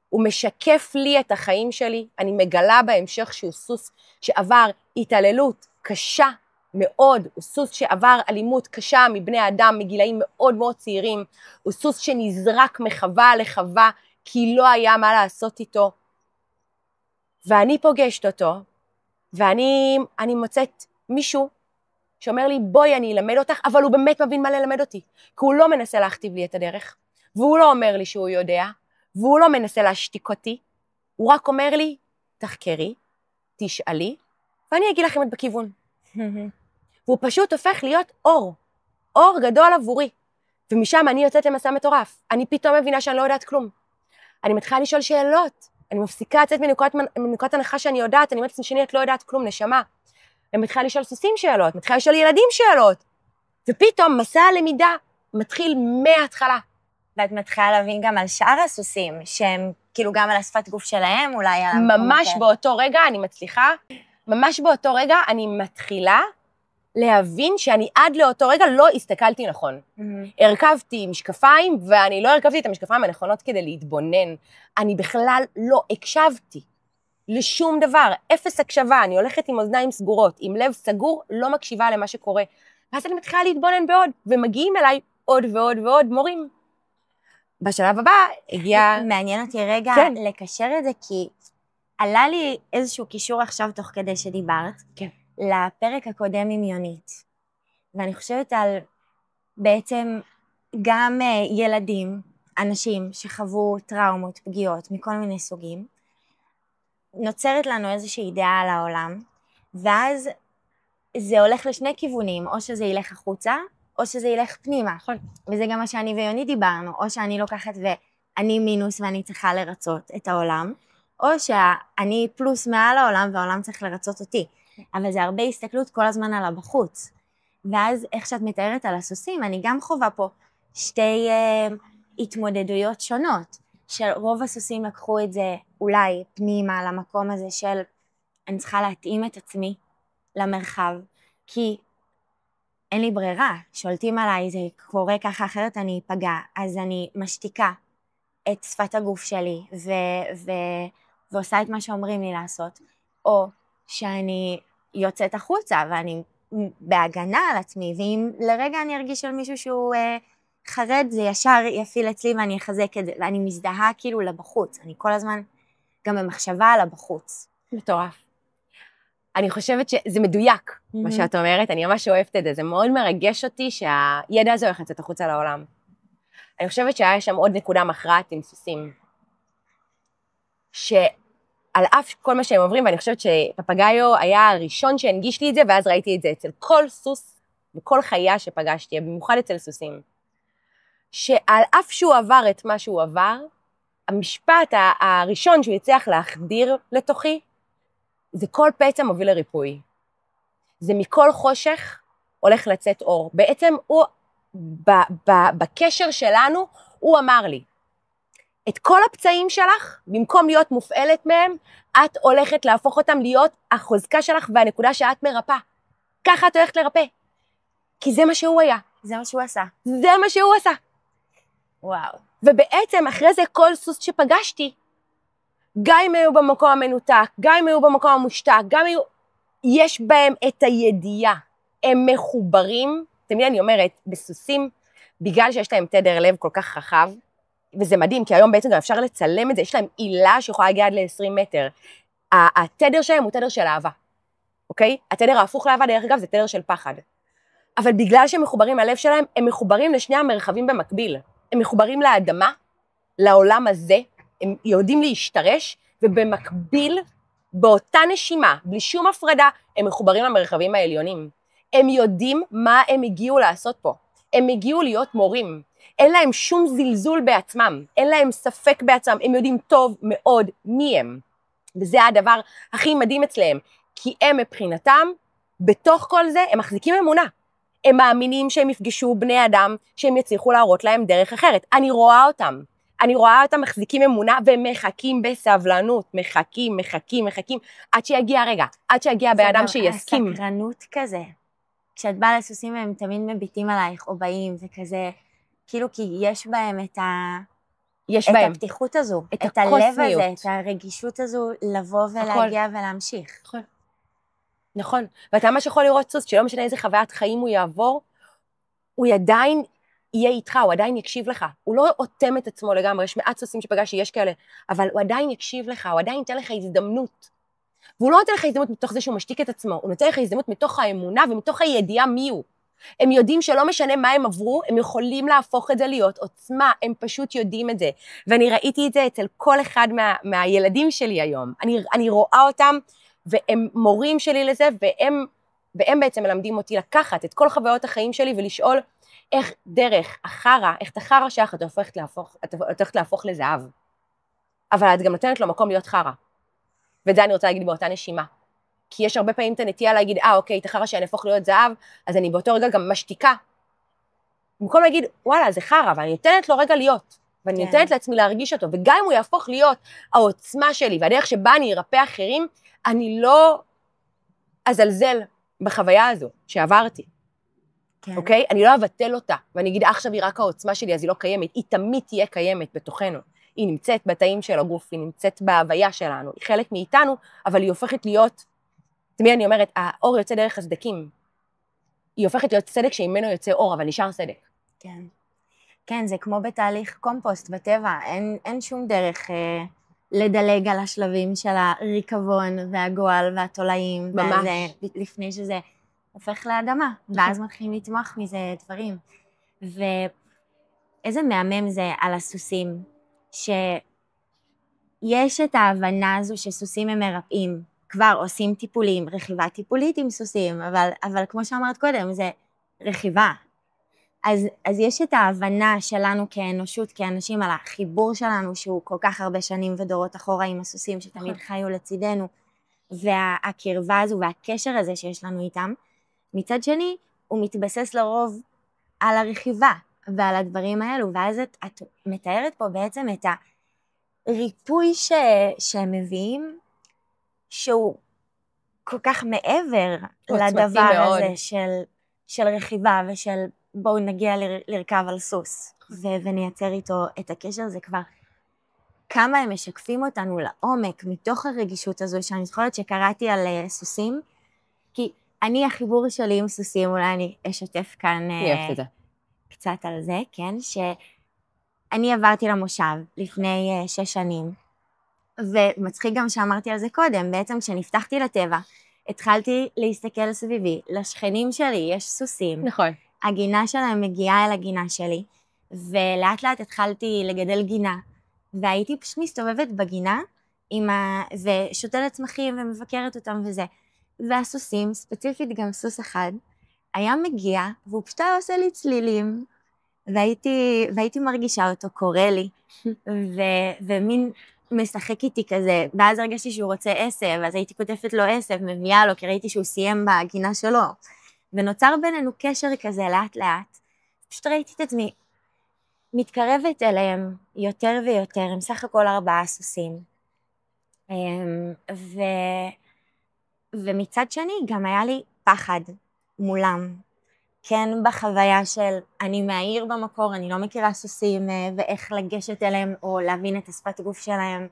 הוא משקף לי את החיים שלי, אני מגלה בהמשך שהוא סוס שעבר התעללות קשה מאוד, הוא סוס שעבר אלימות קשה מבני אדם מגילאים מאוד מאוד צעירים, הוא סוס שנזרק מחווה לחווה כי לא היה מה לעשות איתו, ואני פוגשת אותו, ואני מוצאת מישהו שאומר לי, בואי אני אלמד אותך, אבל הוא באמת מבין מה ללמד אותי, כי הוא לא מנסה להכתיב לי את הדרך, והוא לא אומר לי שהוא יודע, והוא לא מנסה להשתיק אותי, הוא רק אומר לי, תחקרי, תשאלי, ואני אגיד לכם את בכיוון. והוא פשוט הופך להיות אור גדול עבורי, ומשם אני יוצאת למסע מטורף, אני פתאום מבינה שאני לא יודעת כלום, אני מתחילה לשאול שאלות, אני מפסיקה לצאת מנקודת הנחה שאני יודעת, אני אומרת שני, את לא יודעת כלום, נשמה. אני מתחילה לשאול סוסים שאלות, מתחילה לשאול ילדים שאלות, ופתאום מסע הלמידה מתחיל מההתחלה. ואת מתחילה להבין גם על שאר הסוסים, שהם כאילו גם על השפת גוף שלהם, אולי על... ממש באותו רגע אני מתחילה להבין שאני עד לאותו רגע לא הסתכלתי נכון. הרכבתי משקפיים, ואני לא הרכבתי את המשקפיים הנכונות כדי להתבונן. אני בכלל לא הקשבתי לשום דבר, אפס הקשבה, אני הולכת עם אוזניים סגורות, עם לב סגור, לא מקשיבה למה שקורה. ואז אני מתחילה להתבונן בעוד, ומגיעים אליי עוד ועוד ועוד מורים. בשלב הבא הגיע... מעניין אותי רגע לקשר את זה, כי עלה לי איזשהו קישור עכשיו תוך כדי שדיברת, לפרק הקודם עם יונית. ואני חושבת על בעצם גם ילדים, אנשים שחוו טראומות, פגיעות, מכל מיני סוגים, נוצרת לנו איזושהי דעה על העולם, ואז זה הולך לשני כיוונים, או שזה ילך החוצה, או שזה ילך פנימה. וזה גם מה שאני ויוני דיברנו, או שאני לוקחת ואני מינוס ואני צריכה לרצות את העולם, או שאני פלוס מעל העולם והעולם צריך לרצות אותי. אבל זה הרבה הסתכלות כל הזמן על הבחוץ. ואז איך שאת מתארת על הסוסים, אני גם חובה פה שתי התמודדויות שונות, שרוב הסוסים לקחו את זה אולי פנימה למקום הזה של אני צריכה להתאים את עצמי למרחב, כי אין לי ברירה, שולטים עליי, זה קורה ככה אחרת אני אפגע, אז אני משתיקה את שפת הגוף שלי ועושה את מה שאומרים לי לעשות, או שאני יוצאת החוצה ואני בהגנה על עצמי, ואם לרגע אני ארגיש על מישהו שהוא חרד, זה ישר יפיל אצלי ואני אחזק את זה, ואני מזדהה כאילו לבחוץ, אני כל הזמן גם במחשבה על הבחוץ. מטורף. אני חושבת שזה מדויק, מה שאת אומרת, אני ממש אוהבת את זה, זה מאוד מרגש אותי שהידע הזה הולך לצאת החוצה לעולם. אני חושבת שהיה שם עוד נקודה מכרעת עם סוסים, שעל אף כל מה שהם עוברים, ואני חושבת שפפגאיו היה הראשון שהנגיש לי את זה, ואז ראיתי את זה אצל כל סוס וכל חיה שפגשתי, במיוחד אצל סוסים, שעל אף שהוא עבר את מה שהוא עבר, המשפט הראשון שהוא יצליח להחדיר לתוכי, זה כל פצע מוביל לריפוי. זה מכל חושך הולך לצאת אור. בעצם הוא, בקשר שלנו, הוא אמר לי, את כל הפצעים שלך, במקום להיות מופעלת מהם, את הולכת להפוך אותם להיות החוזקה שלך והנקודה שאת מרפא. ככה את הולכת לרפא. כי זה מה שהוא היה. זה מה שהוא עשה. זה מה שהוא עשה. וואו. ובעצם אחרי זה כל סוס שפגשתי, גם אם היו במקום המנותק, גם אם היו במקום המושתק, גם היו, יש בהם את הידיעה, הם מחוברים, תמיד אני אומרת, בסוסים, בגלל שיש להם תדר לב כל כך רחב, וזה מדהים, כי היום בעצם גם אפשר לצלם את זה, יש להם עילה שיכולה להגיע עד ל-20 מטר. התדר שלהם הוא תדר של אהבה, אוקיי? התדר ההפוך לאהבה, דרך אגב, זה תדר של פחד. אבל בגלל שהם מחוברים ללב שלהם, הם מחוברים לשני המרחבים במקביל. הם מחוברים לאדמה, לעולם הזה, הם יודעים להשתרש, ובמקביל, באותה נשימה, בלי שום הפרדה, הם מחוברים למרחבים העליונים. הם יודעים מה הם הגיעו לעשות פה. הם הגיעו להיות מורים. אין להם שום זלזול בעצמם, אין להם ספק בעצמם, הם יודעים טוב מאוד מי הם. וזה הדבר הכי מדהים אצלם, כי הם מבחינתם, בתוך כל זה, הם מחזיקים אמונה. הם מאמינים שהם יפגשו בני אדם, שהם יצליחו להראות להם דרך אחרת. אני רואה אותם מחזיקים אמונה, ומחכים בסבלנות, מחכים, עד שיגיע הרגע, עד שיגיע בן אדם שיסכים. זה הסקרנות כזה. כשאת באה לסוסים הם תמיד מביטים עלייך, או באים, וכזה, כאילו כי יש בהם את הפתיחות הזו, את הלב הזה, את הרגישות הזו, לבוא ולהגיע ולהמשיך. נכון, ואתה ממש יכול לראות סוס, שלא משנה איזה חוויית חיים הוא יעבור, הוא עדיין יהיה איתך, הוא עדיין יקשיב לך, הוא לא אוטם את עצמו לגמרי, יש מעט סוסים שפגשתי, יש כאלה, אבל הוא עדיין יקשיב לך, הוא עדיין ייתן לך הזדמנות, והוא לא נותן לך הזדמנות מתוך זה שהוא משתיק את עצמו, הוא נותן לך הזדמנות מתוך האמונה ומתוך הידיעה מי הוא. הם יודעים שלא משנה מה הם עברו, הם יכולים להפוך את זה להיות עוצמה, הם פשוט יודעים את זה. ואני ראיתי את זה אצל כל אחד מהילדים שלי היום. אני רואה אותם, והם מורים שלי לזה, והם בעצם מלמדים אותי לקחת את כל חוויות החיים שלי, ולשאול איך דרך החרה, איך את החרה שלך את הופכת להפוך לזהב. אבל את גם נותנת לו מקום להיות חרה. ואת זה אני רוצה להגיד באותה נשימה. כי יש הרבה פעמים את הנטייה להגיד, אוקיי, את החרה שאני אהפוך להיות זהב, אז אני באותו רגע גם משתיקה. במקום להגיד, וואלה, זה חרה, ואני נותנת לו רגע להיות, ואני נותנת לעצמי להרגיש אותו, וגם אם הוא יהפוך להיות העוצמה שלי, והדרך שבה אני ארפא אחרים, אני לא אזלזל בחוויה הזו שעברתי. אוקיי? אני לא אבטל אותה, ואני אגיד, עכשיו היא רק העוצמה שלי, אז היא לא קיימת, היא תמיד תהיה קיימת בתוכנו. היא נמצאת בתאים של הגוף, היא נמצאת בהוויה שלנו, היא חלק מאיתנו, אבל היא הופכת להיות, תמיד אני אומרת, האור יוצא דרך הסדקים. היא הופכת להיות סדק שממנו יוצא אור, אבל נשאר סדק. כן. כן, זה כמו בתהליך קומפוסט בטבע, אין שום דרך לדלג על השלבים של הריקבון והגועל והתולעים. ממש. לפני שזה הופך לאדמה, ואז מתחילים לתמוך מזה דברים. ואיזה מהמם זה על הסוסים, שיש את ההבנה הזו שסוסים הם מרפאים, כבר עושים טיפולים, רכיבה טיפולית עם סוסים, אבל כמו שאמרת קודם, זה רכיבה. אז יש את ההבנה שלנו כאנושות, כאנשים, על החיבור שלנו, שהוא כל כך הרבה שנים ודורות אחורה עם הסוסים, שתמיד חיו לצידנו, והקרבה הזו והקשר הזה שיש לנו איתם. מצד שני, הוא מתבסס לרוב על הרכיבה ועל הדברים האלו, ואז את מתארת פה בעצם את הריפוי שהם מביאים, שהוא כל כך מעבר לדבר הזה של רכיבה ושל בואו נגיע לרכב על סוס ונייצר איתו את הקשר. זה כבר כמה הם משקפים אותנו לעומק מתוך הרגישות הזו, שאני זוכרת שקראתי על סוסים, כי אני החיבור שלי עם סוסים, אולי אני אשתף כאן קצת על זה, כן, שאני עברתי למושב לפני 6 שנים, ומצחיק גם שאמרתי על זה קודם, בעצם כשנפתחתי לטבע, התחלתי להסתכל סביבי, לשכנים שלי יש סוסים, נכון. הגינה שלהם מגיעה אל הגינה שלי, ולאט לאט התחלתי לגדל גינה, והייתי פשוט מסתובבת בגינה, ושותלת צמחים ומבקרת אותם וזה, והסוסים, ספציפית גם סוס אחד, היה מגיע, והוא פשוט היה עושה לי צלילים, והייתי מרגישה אותו, קורא לי, ומין משחק איתי כזה, ואז הרגשתי שהוא רוצה עשב, אז הייתי כותפת לו עשב, מביאה לו, כי ראיתי שהוא סיים בגינה שלו, ונוצר בינינו קשר כזה לאט לאט, פשוט ראיתי את עצמי, מתקרבת אליהם יותר ויותר, הם סך הכל 4 סוסים, ומצד שני גם היה לי פחד מולם, כן בחוויה של אני מהעיר במקור, אני לא מכירה סוסים ואיך לגשת אליהם או להבין את השפת גוף שלהם.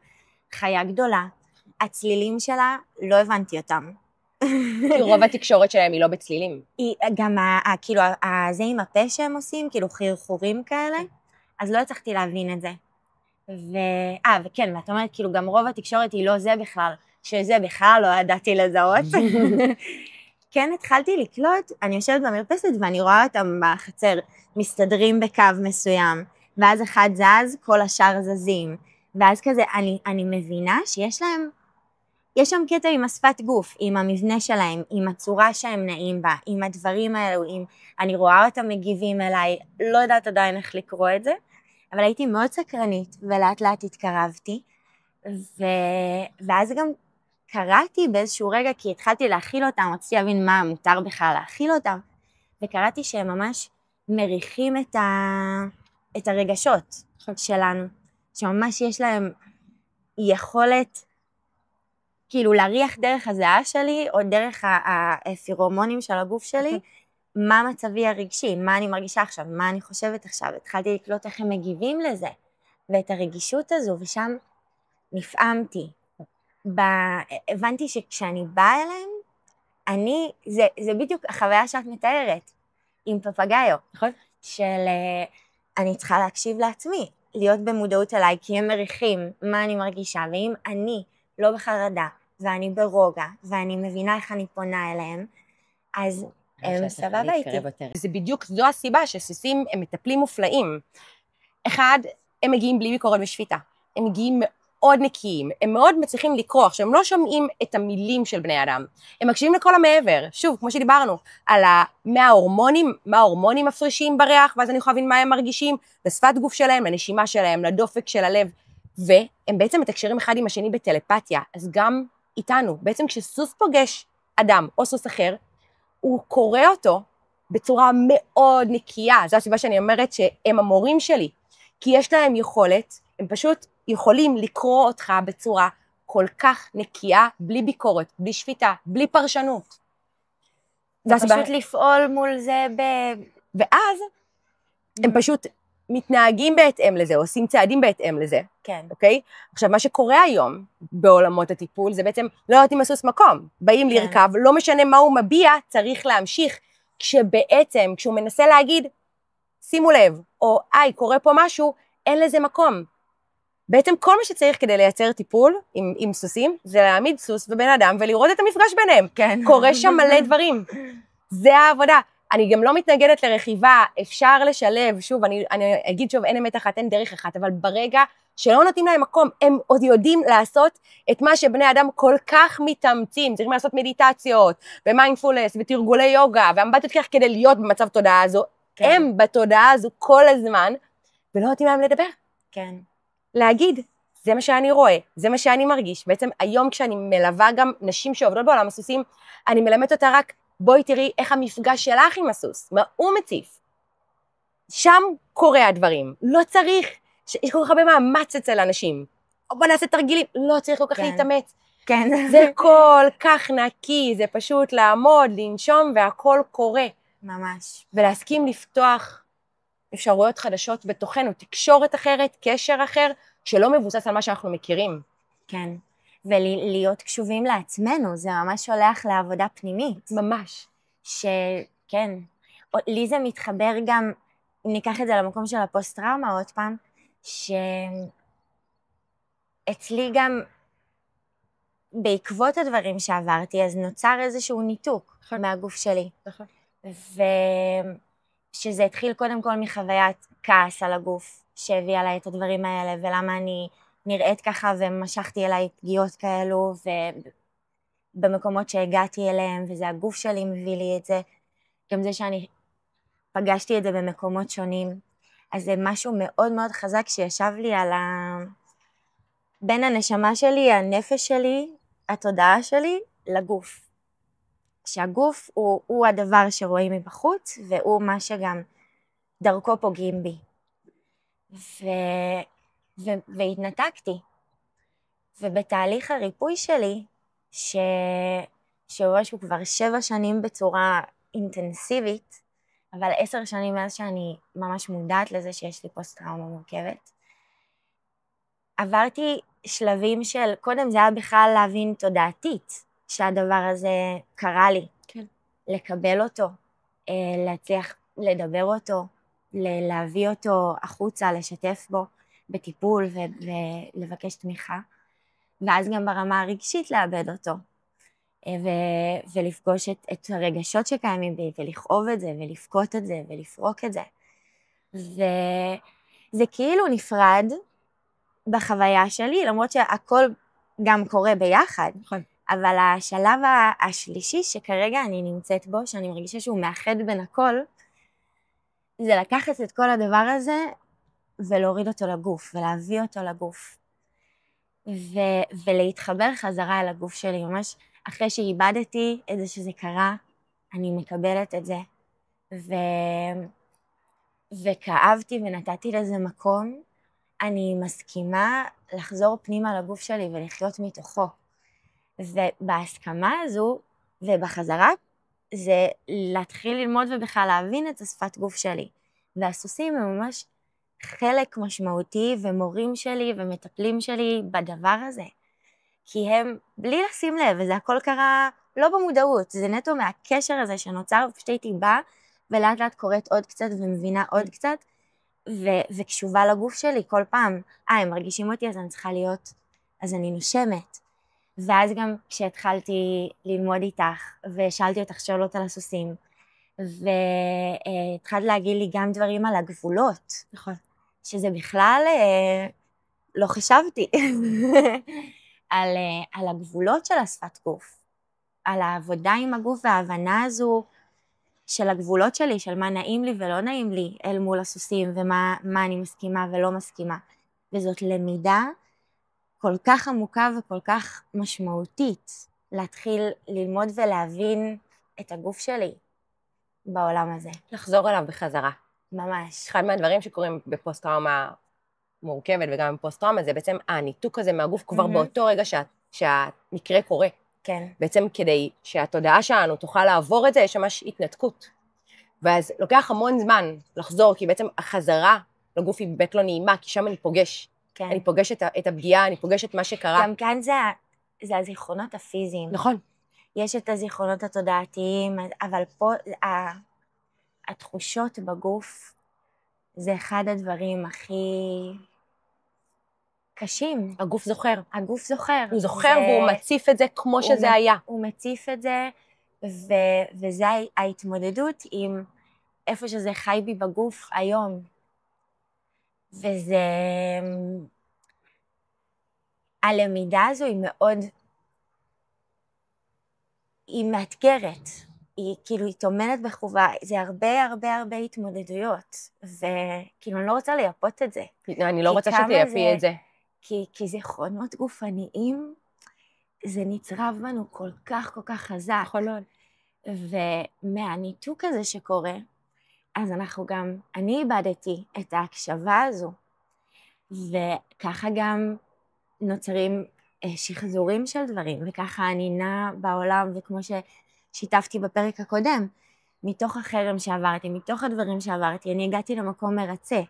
חיה גדולה, הצלילים שלה, לא הבנתי אותם. כי רוב התקשורת שלהם היא לא בצלילים. גם כאילו, זה עם הפה שהם עושים, כאילו חרחורים כאלה, אז לא הצלחתי להבין את זה. וכן, ואת אומרת, כאילו גם רוב התקשורת היא לא זה בכלל, שזה בכלל לא ידעתי לזהות. כן, התחלתי לקלוט, אני יושבת במרפסת ואני רואה אותם בחצר, מסתדרים בקו מסוים, ואז אחד זז, כל השאר זזים, ואז כזה, אני מבינה שיש להם, יש שם קטע עם השפת גוף, עם המבנה שלהם, עם הצורה שהם נעים בה, עם הדברים האלו, אני רואה אותם מגיבים אליי, לא יודעת עדיין איך לקרוא את זה, אבל הייתי מאוד סקרנית, ולאט לאט התקרבתי, ואז גם קראתי באיזשהו רגע, כי התחלתי להכיל אותם, רציתי להבין מה מותר בכלל להכיל אותם, וקראתי שהם ממש מריחים את הרגשות שלנו, שממש יש להם יכולת, כאילו להריח דרך הזיעה שלי, או דרך הפירומונים של הגוף שלי, מה מצבי הרגשי, מה אני מרגישה עכשיו, מה אני חושבת עכשיו, התחלתי לקלוט איך הם מגיבים לזה, ואת הרגישות הזו, ושם נפעמתי. הבנתי שכשאני באה אליהם, זה בדיוק החוויה שאת מתארת, עם פפגאיו, של אני צריכה להקשיב לעצמי, להיות במודעות אליי, כי הם מריחים מה אני מרגישה, ואם אני לא בחרדה, ואני ברוגע, ואני מבינה איך אני פונה אליהם, אז הם סבבה איתי. זה בדיוק, זו הסיבה שסוסים הם מטפלים מופלאים. אחד, הם מגיעים בלי ביקורת ושפיטה. הם מגיעים מאוד נקיים, הם מאוד מצליחים לקרוא, עכשיו הם לא שומעים את המילים של בני אדם, הם מקשיבים לכל המעבר, שוב, כמו שדיברנו, על מה ההורמונים מפרישים בריח, ואז אני יכולה להבין מה הם מרגישים, לשפת גוף שלהם, לנשימה שלהם, לדופק של הלב, והם בעצם מתקשרים אחד עם השני בטלפתיה, אז גם איתנו, בעצם כשסוס פוגש אדם או סוס אחר, הוא קורא אותו בצורה מאוד נקייה, זו הסיבה שאני אומרת שהם המורים שלי, כי יש להם יכולת, הם פשוט יכולים לקרוא אותך בצורה כל כך נקייה, בלי ביקורת, בלי שפיטה, בלי פרשנות. זה פשוט לפעול מול זה ואז הם פשוט מתנהגים בהתאם לזה, עושים צעדים בהתאם לזה. כן. אוקיי? עכשיו, מה שקורה היום בעולמות הטיפול, זה בעצם לא יודעים לסוס מקום. באים לרכב, לא משנה מה הוא מביע, צריך להמשיך, כשבעצם, כשהוא מנסה להגיד, שימו לב, או קורה פה משהו, אין לזה מקום. בעצם כל מה שצריך כדי לייצר טיפול עם סוסים, זה להעמיד סוס ובן אדם ולראות את המפגש ביניהם. כן. קורה שם מלא דברים. זה העבודה. אני גם לא מתנגדת לרכיבה, אפשר לשלב, שוב, אני אגיד שוב, אין אמת אחת, אין דרך אחת, אבל ברגע שלא נותנים להם מקום, הם עוד יודעים לעשות את מה שבני אדם כל כך מתאמצים, צריכים לעשות מדיטציות, ומיינדפולנס, ותרגולי יוגה, ואמבטיות כך כדי להיות במצב תודעה הזו, כן. הם בתודעה הזו כל הזמן, ולא נותנים להם לדבר. כן. להגיד, זה מה שאני רואה, זה מה שאני מרגיש. בעצם היום כשאני מלווה גם נשים שעובדות בעולם הסוסים, אני מלמדת אותה רק, בואי תראי איך המפגש שלך עם הסוס, מה הוא מציף. שם קורה הדברים, לא צריך, יש כל כך הרבה מאמץ אצל אנשים, או בוא נעשה תרגילים, לא צריך כל כך להתאמץ. כן. זה כל כך נקי, זה פשוט לעמוד, לנשום והכל קורה. ממש. ולהסכים לפתוח אפשרויות חדשות בתוכנו, תקשורת אחרת, קשר אחר, שלא מבוסס על מה שאנחנו מכירים. כן, ולהיות קשובים לעצמנו, זה ממש שולח לעבודה פנימית. ממש. שכן, לי זה מתחבר גם, אם ניקח את זה למקום של הפוסט-טראומה עוד פעם, שאצלי גם, בעקבות הדברים שעברתי, אז נוצר איזשהו ניתוק מהגוף שלי. שזה התחיל קודם כל מחוויית כעס על הגוף, שהביאה לה את הדברים האלה, ולמה אני נראית ככה ומשכתי אליי פגיעות כאלו, ובמקומות שהגעתי אליהם, וזה הגוף שלי מביא לי את זה, גם זה שאני פגשתי את זה במקומות שונים, אז זה משהו מאוד מאוד חזק שישב לי בין הנשמה שלי, הנפש שלי, התודעה שלי, לגוף. שהגוף הוא הדבר שרואים מבחוץ, והוא מה שגם דרכו פוגעים בי. והתנתקתי. ובתהליך הריפוי שלי, שהוא כבר 7 שנים בצורה אינטנסיבית, אבל 10 שנים מאז שאני ממש מודעת לזה שיש לי פוסט-טראומה מורכבת. עברתי שלבים של, קודם זה היה בכלל להבין תודעתית שהדבר הזה קרה לי. כן. לקבל אותו, להצליח לדבר אותו, להביא אותו החוצה, לשתף בו בטיפול ולבקש תמיכה, ואז גם ברמה הרגשית לאבד אותו, ולפגוש את הרגשות שקיימים בי, ולכאוב את זה, ולפקוט את זה, ולפרוק את זה. וזה כאילו נפרד בחוויה שלי, למרות שהכל גם קורה ביחד. נכון. אבל השלב השלישי שכרגע אני נמצאת בו, שאני מרגישה שהוא מאחד בין הכל, זה לקחת את כל הדבר הזה ולהוריד אותו לגוף, ולהביא אותו לגוף. ולהתחבר חזרה אל הגוף שלי, ממש אחרי שאיבדתי את זה שזה קרה, אני מקבלת את זה. וכאבתי ונתתי לזה מקום, אני מסכימה לחזור פנימה לגוף שלי ולחיות מתוכו. ובהסכמה הזו ובחזרה, זה להתחיל ללמוד ובכלל להבין את השפת גוף שלי. והסוסים הם ממש חלק משמעותי ומורים שלי ומטפלים שלי בדבר הזה. כי הם, בלי לשים לב, וזה הכל קרה לא במודעות, זה נטו מהקשר הזה שנוצר, פשוט הייתי באה ולאט לאט קוראת עוד קצת ומבינה עוד קצת, וקשובה לגוף שלי כל פעם. הם מרגישים אותי אז אני צריכה להיות, אז אני נושמת. ואז גם כשהתחלתי ללמוד איתך, ושאלתי אותך שאלות על הסוסים, והתחלת להגיד לי גם דברים על הגבולות. נכון. שזה בכלל לא חשבתי. על הגבולות של השפת גוף. על העבודה עם הגוף וההבנה הזו של הגבולות שלי, של מה נעים לי ולא נעים לי אל מול הסוסים, ומה אני מסכימה ולא מסכימה. וזאת למידה כל כך עמוקה וכל כך משמעותית, להתחיל ללמוד ולהבין את הגוף שלי בעולם הזה. לחזור אליו בחזרה. ממש. אחד מהדברים שקורים בפוסט-טראומה מורכבת וגם בפוסט-טראומה, זה בעצם הניתוק הזה מהגוף כבר באותו רגע שהמקרה קורה. כן. בעצם כדי שהתודעה שלנו תוכל לעבור את זה, יש ממש התנתקות. ואז לוקח המון זמן לחזור, כי בעצם החזרה לגוף היא באמת לא נעימה, כי שם אני פוגש. כן. אני פוגש את הפגיעה, אני פוגש את מה שקרה. גם כאן זה הזיכרונות הפיזיים. נכון. יש את הזיכרונות התודעתיים, אבל פה התחושות בגוף זה אחד הדברים הכי קשים. הגוף זוכר. הגוף זוכר. הוא זוכר והוא מציף את זה כמו שזה היה. הוא מציף את זה, וזה ההתמודדות עם איפה שזה חי בי בגוף היום. וזה... הלמידה הזו היא מאוד... היא מאתגרת. היא כאילו, היא תומנת בחובה. זה הרבה התמודדויות. וכאילו, אני לא רוצה לייפות את זה. אני לא רוצה שתייפי את זה. כי זיכרונות גופניים, זה נצרב בנו כל כך חזק. יכול מאוד. ומהניתוק הזה שקורה, אז אנחנו גם, אני איבדתי את ההקשבה הזו, וככה גם נוצרים שחזורים של דברים, וככה אני נעה בעולם, וכמו ששיתפתי בפרק הקודם, מתוך החרם שעברתי, מתוך הדברים שעברתי, אני הגעתי למקום מרצה.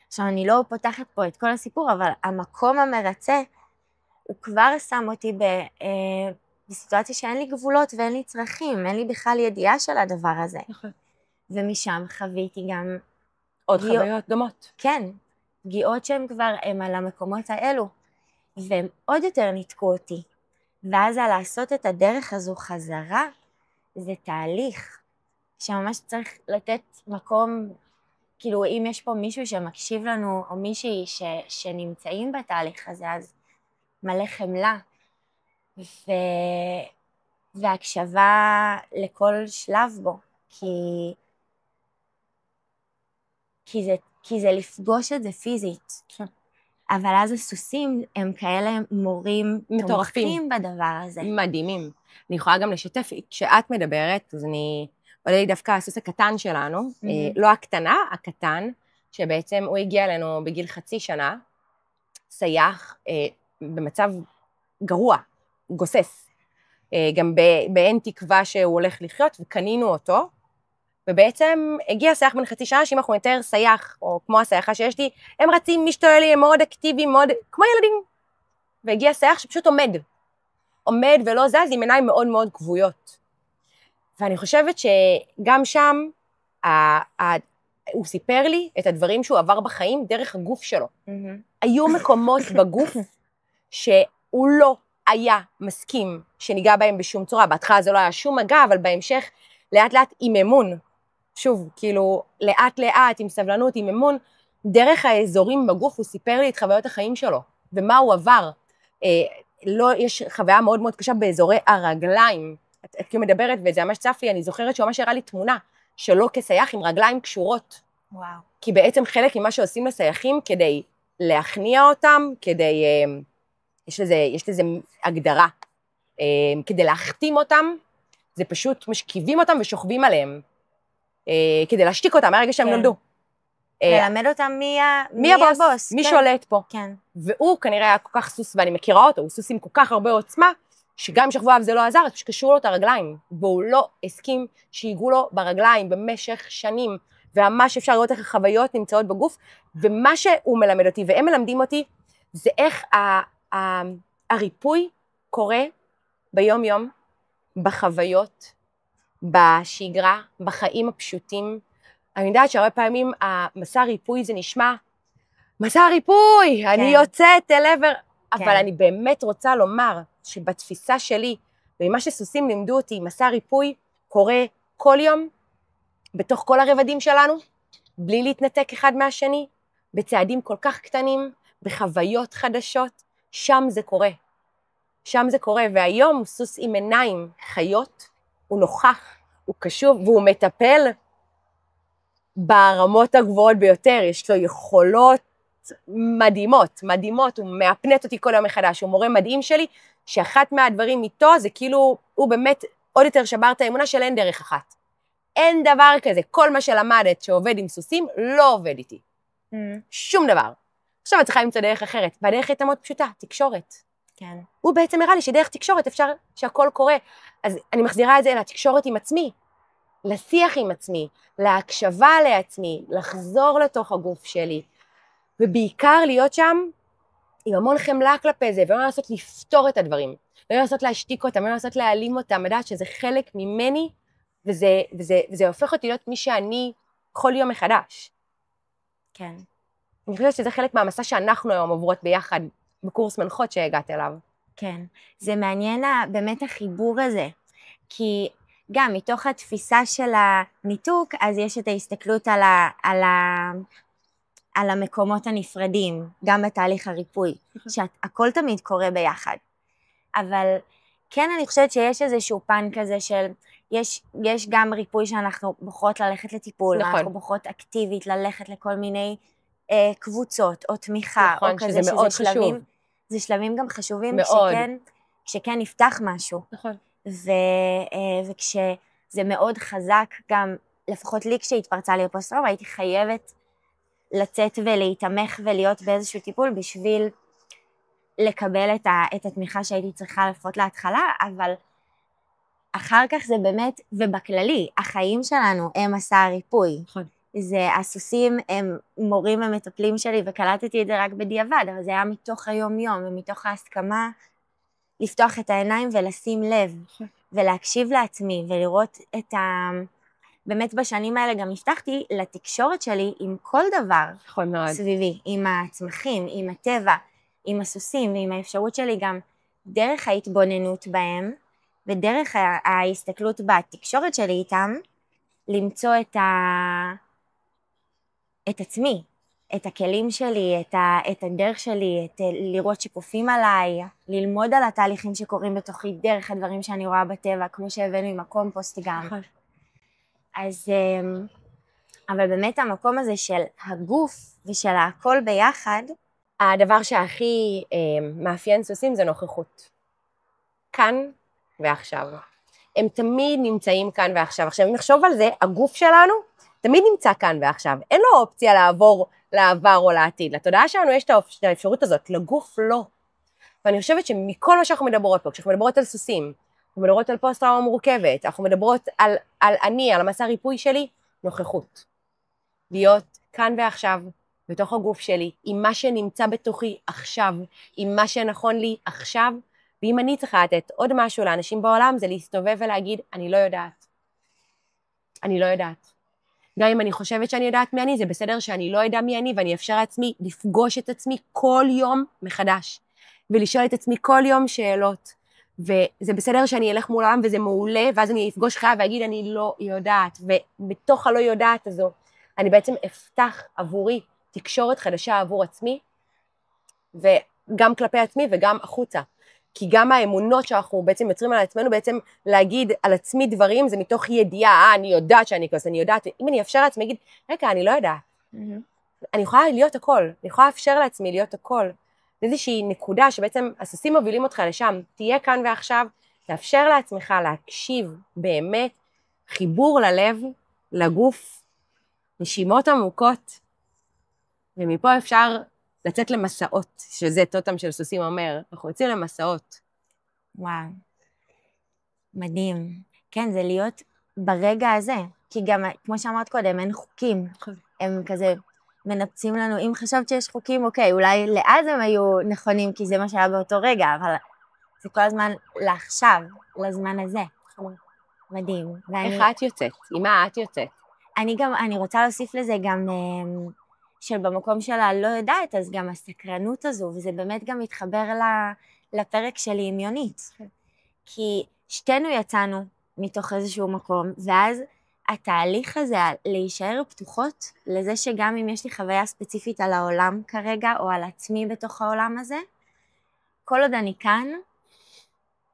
עכשיו, אני לא פותחת פה את כל הסיפור, אבל המקום המרצה, הוא כבר שם אותי בסיטואציה שאין לי גבולות ואין לי צרכים, אין לי בכלל ידיעה של הדבר הזה. נכון. ומשם חוויתי גם... עוד חוויות דומות. כן, פגיעות שהן כבר הם על המקומות האלו, והם עוד יותר ניתקו אותי. ואז לעשות את הדרך הזו חזרה, זה תהליך שממש צריך לתת מקום, כאילו אם יש פה מישהו שמקשיב לנו, או מישהי שנמצאים בתהליך הזה, אז מלא חמלה, והקשבה לכל שלב בו, כי זה לפגוש את זה פיזית. כן. אבל אז הסוסים הם כאלה מורים תומכים בדבר הזה. מדהימים. אני יכולה גם לשתף, כשאת מדברת, אז אני עולה לי דווקא הסוס הקטן שלנו, לא הקטנה, הקטן, שבעצם הוא הגיע אלינו בגיל חצי שנה, סייח, במצב גרוע, גוסס, גם באין תקווה שהוא הולך לחיות, וקנינו אותו, ובעצם הגיע סייח בן חצי שנה, שאם אנחנו נתאר סייח, או כמו הסייחה שיש לי, הם רצים, משתוללים, הם מאוד אקטיביים, מאוד, כמו ילדים. והגיע סייח שפשוט עומד ולא זז, עם עיניים מאוד מאוד כבויות. ואני חושבת שגם שם, הוא סיפר לי את הדברים שהוא עבר בחיים דרך הגוף שלו. היו מקומות בגוף שהוא לא היה מסכים שניגע בהם בשום צורה. בהתחלה זה לא היה שום מגע, אבל בהמשך לאט לאט עם אמון. שוב, כאילו לאט לאט עם סבלנות, עם אמון, דרך האזורים בגוף הוא סיפר לי את חוויות החיים שלו, ומה הוא עבר. יש חוויה מאוד מאוד קשה באזורי הרגליים. את כאילו מדברת, וזה ממש צף לי, אני זוכרת שהוא ממש הראה לי תמונה שלו כסייח עם רגליים קשורות. וואו. כי בעצם חלק ממה שעושים לסייחים כדי להכניע אותם, כדי, יש לזה הגדרה, כדי להחתים אותם, זה פשוט משכיבים אותם ושוכבים עליהם, כדי להשתיק אותם, מהרגע שהם נולדו. ללמד אותם מי הבוס. מי שולט פה. כן. והוא כנראה היה כל כך סוס, ואני מכירה אותו, הוא סוס עם כל כך הרבה עוצמה, שגם אם שכבו אב זה לא עזר, אז שקשרו לו את הרגליים, והוא לא הסכים שיגעו לו ברגליים במשך שנים, וממש אפשר לראות איך החוויות נמצאות בגוף, ומה שהוא מלמד אותי, והם מלמדים אותי, זה איך הריפוי קורה ביום יום, בחוויות, בשגרה, בחיים הפשוטים. אני יודעת שהרבה פעמים המסע ריפוי זה נשמע, מסע ריפוי, אני יוצאת אל עבר, אבל אני באמת רוצה לומר שבתפיסה שלי, וממה שסוסים לימדו אותי, מסע ריפוי קורה כל יום, בתוך כל הרבדים שלנו, בלי להתנתק אחד מהשני, בצעדים כל כך קטנים, בחוויות חדשות, שם זה קורה. שם זה קורה, והיום הוא סוס עם עיניים חיות, הוא נוכח, הוא קשוב, והוא מטפל ברמות הגבוהות ביותר, יש לו יכולות מדהימות, הוא מאפנת אותי כל יום מחדש, הוא מורה מדהים שלי, שאחת מהדברים איתו זה כאילו, הוא באמת עוד יותר שבר את האמונה של אין דרך אחת. אין דבר כזה, כל מה שלמדת שעובד עם סוסים, לא עובד איתי. שום דבר. עכשיו את צריכה למצוא דרך אחרת, והדרך הייתה מאוד פשוטה, תקשורת. כן. הוא בעצם הראה לי שדרך תקשורת אפשר שהכל קורה, אז אני מחזירה את זה לתקשורת עם עצמי, לשיח עם עצמי, להקשבה לעצמי, לחזור לתוך הגוף שלי, ובעיקר להיות שם עם המון חמלה כלפי זה, ולא לנסות לפתור את הדברים, לא לנסות להשתיק אותם, לא לנסות להעלים אותם, לדעת שזה חלק ממני, וזה הופך אותי להיות מי שאני כל יום מחדש. כן. אני חושבת שזה חלק מהמסע שאנחנו היום עוברות ביחד, בקורס מנחות שהגעת אליו. כן, זה מעניין באמת החיבור הזה, כי גם מתוך התפיסה של הניתוק, אז יש את ההסתכלות על המקומות הנפרדים, גם בתהליך הריפוי, שהכל תמיד קורה ביחד. אבל כן אני חושבת שיש איזשהו פן כזה של, יש גם ריפוי שאנחנו בוחרות ללכת לטיפול, נכון. אנחנו בוחרות אקטיבית ללכת לכל מיני קבוצות או תמיכה, נכון, או כזה שזה מאוד שלבים, חשוב. זה שלבים גם חשובים, מאוד. כשכן נפתח משהו. נכון. וכשזה מאוד חזק, גם לפחות לי כשהתפרצה לי הפוסט-טראומה, הייתי חייבת לצאת ולהתמך ולהיות באיזשהו טיפול בשביל לקבל את התמיכה שהייתי צריכה לפחות להתחלה, אבל אחר כך זה באמת, ובכללי, החיים שלנו הם מסע הריפוי. נכון. זה, הסוסים הם מורים ומטפלים שלי, וקלטתי את זה רק בדיעבד, אבל זה היה מתוך היום-יום, ומתוך ההסכמה לפתוח את העיניים ולשים לב, ולהקשיב לעצמי, ולראות באמת בשנים האלה גם נפתחתי לתקשורת שלי עם כל דבר סביבי, עם הצמחים, עם הטבע, עם הסוסים, ועם האפשרות שלי גם דרך ההתבוננות בהם, ודרך ההסתכלות בתקשורת שלי איתם, למצוא את עצמי, את הכלים שלי, את הדרך שלי, לראות שיקופים עליי, ללמוד על התהליכים שקורים בתוכי, דרך הדברים שאני רואה בטבע, כמו שהבאנו עם הקומפוסט גם. אז, אבל באמת המקום הזה של הגוף ושל הכל ביחד, הדבר שהכי מאפיין סוסים זה נוכחות. כאן ועכשיו. הם תמיד נמצאים כאן ועכשיו. עכשיו, אם נחשוב על זה, הגוף שלנו תמיד נמצא כאן ועכשיו. אין לו אופציה לעבור לעבר או לעתיד. לתודעה שלנו יש את האפשרות הזאת, לגוף לא. ואני חושבת שמכל מה שאנחנו מדברות פה, כשאנחנו מדברות על סוסים, אנחנו מדברות על פוסט-טראומה מורכבת, אנחנו מדברות על אני, על המסע ריפוי שלי, נוכחות. להיות כאן ועכשיו, בתוך הגוף שלי, עם מה שנמצא בתוכי עכשיו, עם מה שנכון לי עכשיו, ואם אני צריכה לתת עוד משהו לאנשים בעולם, זה להסתובב ולהגיד, אני לא יודעת. אני לא יודעת. גם אם אני חושבת שאני יודעת מי אני, זה בסדר שאני לא יודע מי אני, ואני אפשר לעצמי לפגוש את עצמי כל יום מחדש, ולשאול את עצמי כל יום שאלות, וזה בסדר שאני אלך מול העולם וזה מעולה, ואז אני אפגוש חיה ואגיד אני לא יודעת, ובתוך הלא יודעת הזו, אני בעצם אפתח עבורי תקשורת חדשה עבור עצמי, וגם כלפי עצמי וגם החוצה. כי גם האמונות שאנחנו בעצם יוצרים על עצמנו, בעצם להגיד על עצמי דברים, זה מתוך ידיעה, אני יודעת שאני כוס, אני יודעת, אם אני אפשר לעצמי, אגיד, רגע, אני לא יודעת. אני יכולה להיות הכל, אני יכולה לאפשר לעצמי להיות הכל. זה איזושהי נקודה שבעצם הסוסים מובילים אותך לשם, תהיה כאן ועכשיו, תאפשר לעצמך להקשיב באמת, חיבור ללב, לגוף, נשימות עמוקות, ומפה אפשר לצאת למסעות, שזה טוטם של סוסים אומר, אנחנו יוצאים למסעות. וואו, מדהים. כן, זה להיות ברגע הזה, כי גם, כמו שאמרת קודם, אין חוקים. הם כזה מנפצים לנו, אם חשבת שיש חוקים, אוקיי, אולי לאז הם היו נכונים, כי זה מה שהיה באותו רגע, אבל זה כל הזמן לעכשיו, לזמן הזה. מדהים. איך את יוצאת? עם מה את יוצאת? אני רוצה להוסיף לזה גם של במקום שלה לא יודעת, אז גם הסקרנות הזו, וזה באמת גם מתחבר לפרק שלי עם יונית. כי שתינו יצאנו מתוך איזשהו מקום, ואז התהליך הזה, להישאר פתוחות לזה שגם אם יש לי חוויה ספציפית על העולם כרגע, או על עצמי בתוך העולם הזה, כל עוד אני כאן,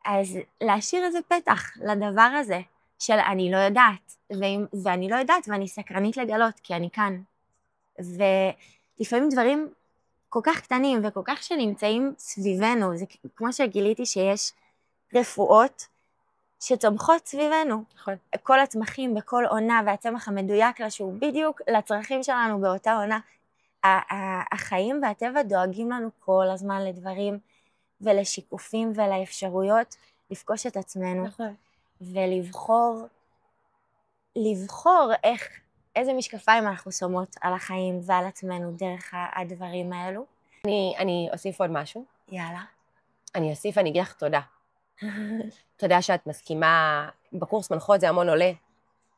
אז להשאיר איזה פתח לדבר הזה, של אני לא יודעת, ואני לא יודעת, ואני סקרנית לגלות, כי אני כאן. ולפעמים דברים כל כך קטנים וכל כך שנמצאים סביבנו, זה כמו שגיליתי שיש רפואות שצומחות סביבנו. נכון. כל הצמחים בכל עונה, והצמח המדויק לה, שהוא בדיוק לצרכים שלנו באותה עונה. החיים והטבע דואגים לנו כל הזמן לדברים ולשיקופים ולאפשרויות לפגוש את עצמנו. נכון. ולבחור איזה משקפיים אנחנו שמות על החיים ועל עצמנו דרך הדברים האלו. אני אוסיף עוד משהו. יאללה. אני אגיד לך תודה. תודה שאת מסכימה, בקורס מנחות זה המון עולה,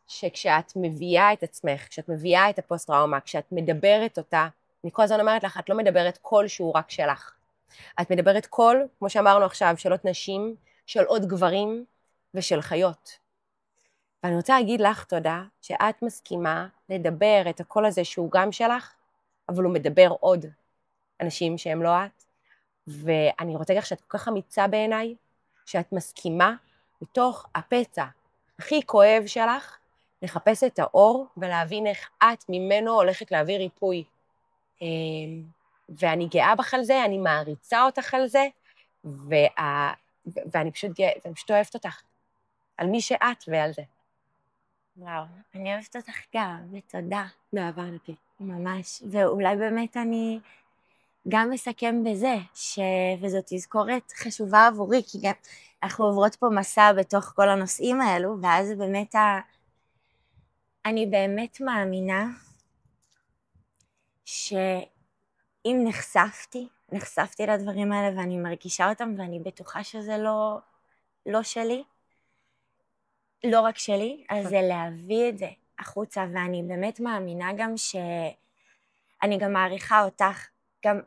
שכשאת מביאה את עצמך, כשאת מביאה את הפוסט-טראומה, כשאת מדברת אותה, אני כל הזמן אומרת לך, את לא מדברת קול שהוא רק שלך. את מדברת קול, כמו שאמרנו עכשיו, של עוד נשים, של עוד גברים ושל חיות. ואני רוצה להגיד לך תודה שאת מסכימה לדבר את הקול הזה שהוא גם שלך, אבל הוא מדבר עוד אנשים שהם לא את. ואני רוצה להגיד לך שאת כל כך אמיצה בעיניי, שאת מסכימה בתוך הפצע הכי כואב שלך, לחפש את האור ולהבין איך את ממנו הולכת להביא ריפוי. ואני גאה בך על זה, אני מעריצה אותך על זה, ואני פשוט אוהבת אותך, על מי שאת ועל זה. וואו, אני אוהבת אותך גם, ותודה. באהבה ענקית. ממש, ואולי באמת אני גם מסכם בזה, וזאת תזכורת חשובה עבורי, כי גם אנחנו עוברות פה מסע בתוך כל הנושאים האלו, ואז באמת אני באמת מאמינה שאם נחשפתי לדברים האלה ואני מרגישה אותם, ואני בטוחה שזה לא שלי, לא רק שלי, אז זה להביא את זה החוצה, ואני באמת מאמינה גם אני גם מעריכה אותך, גם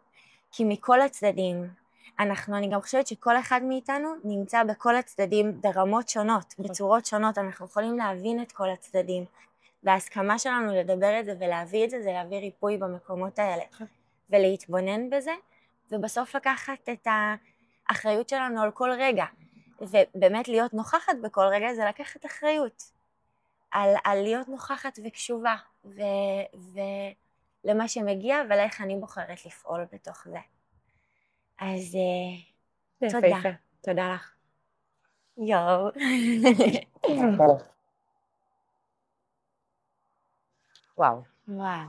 כי מכל הצדדים, אני גם חושבת שכל אחד מאיתנו נמצא בכל הצדדים ברמות שונות, בצורות שונות, אנחנו יכולים להבין את כל הצדדים, וההסכמה שלנו לדבר את זה ולהביא את זה, זה להביא ריפוי במקומות האלה, ולהתבונן בזה, ובסוף לקחת את האחריות שלנו על כל רגע, ובאמת להיות נוכחת בכל רגע זה לקחת אחריות, על להיות נוכחת וקשובה, למה שמגיע ולאיך אני בוחרת לפעול בתוך זה. אז תודה. יפה. תודה לך. יואו. וואו. וואו.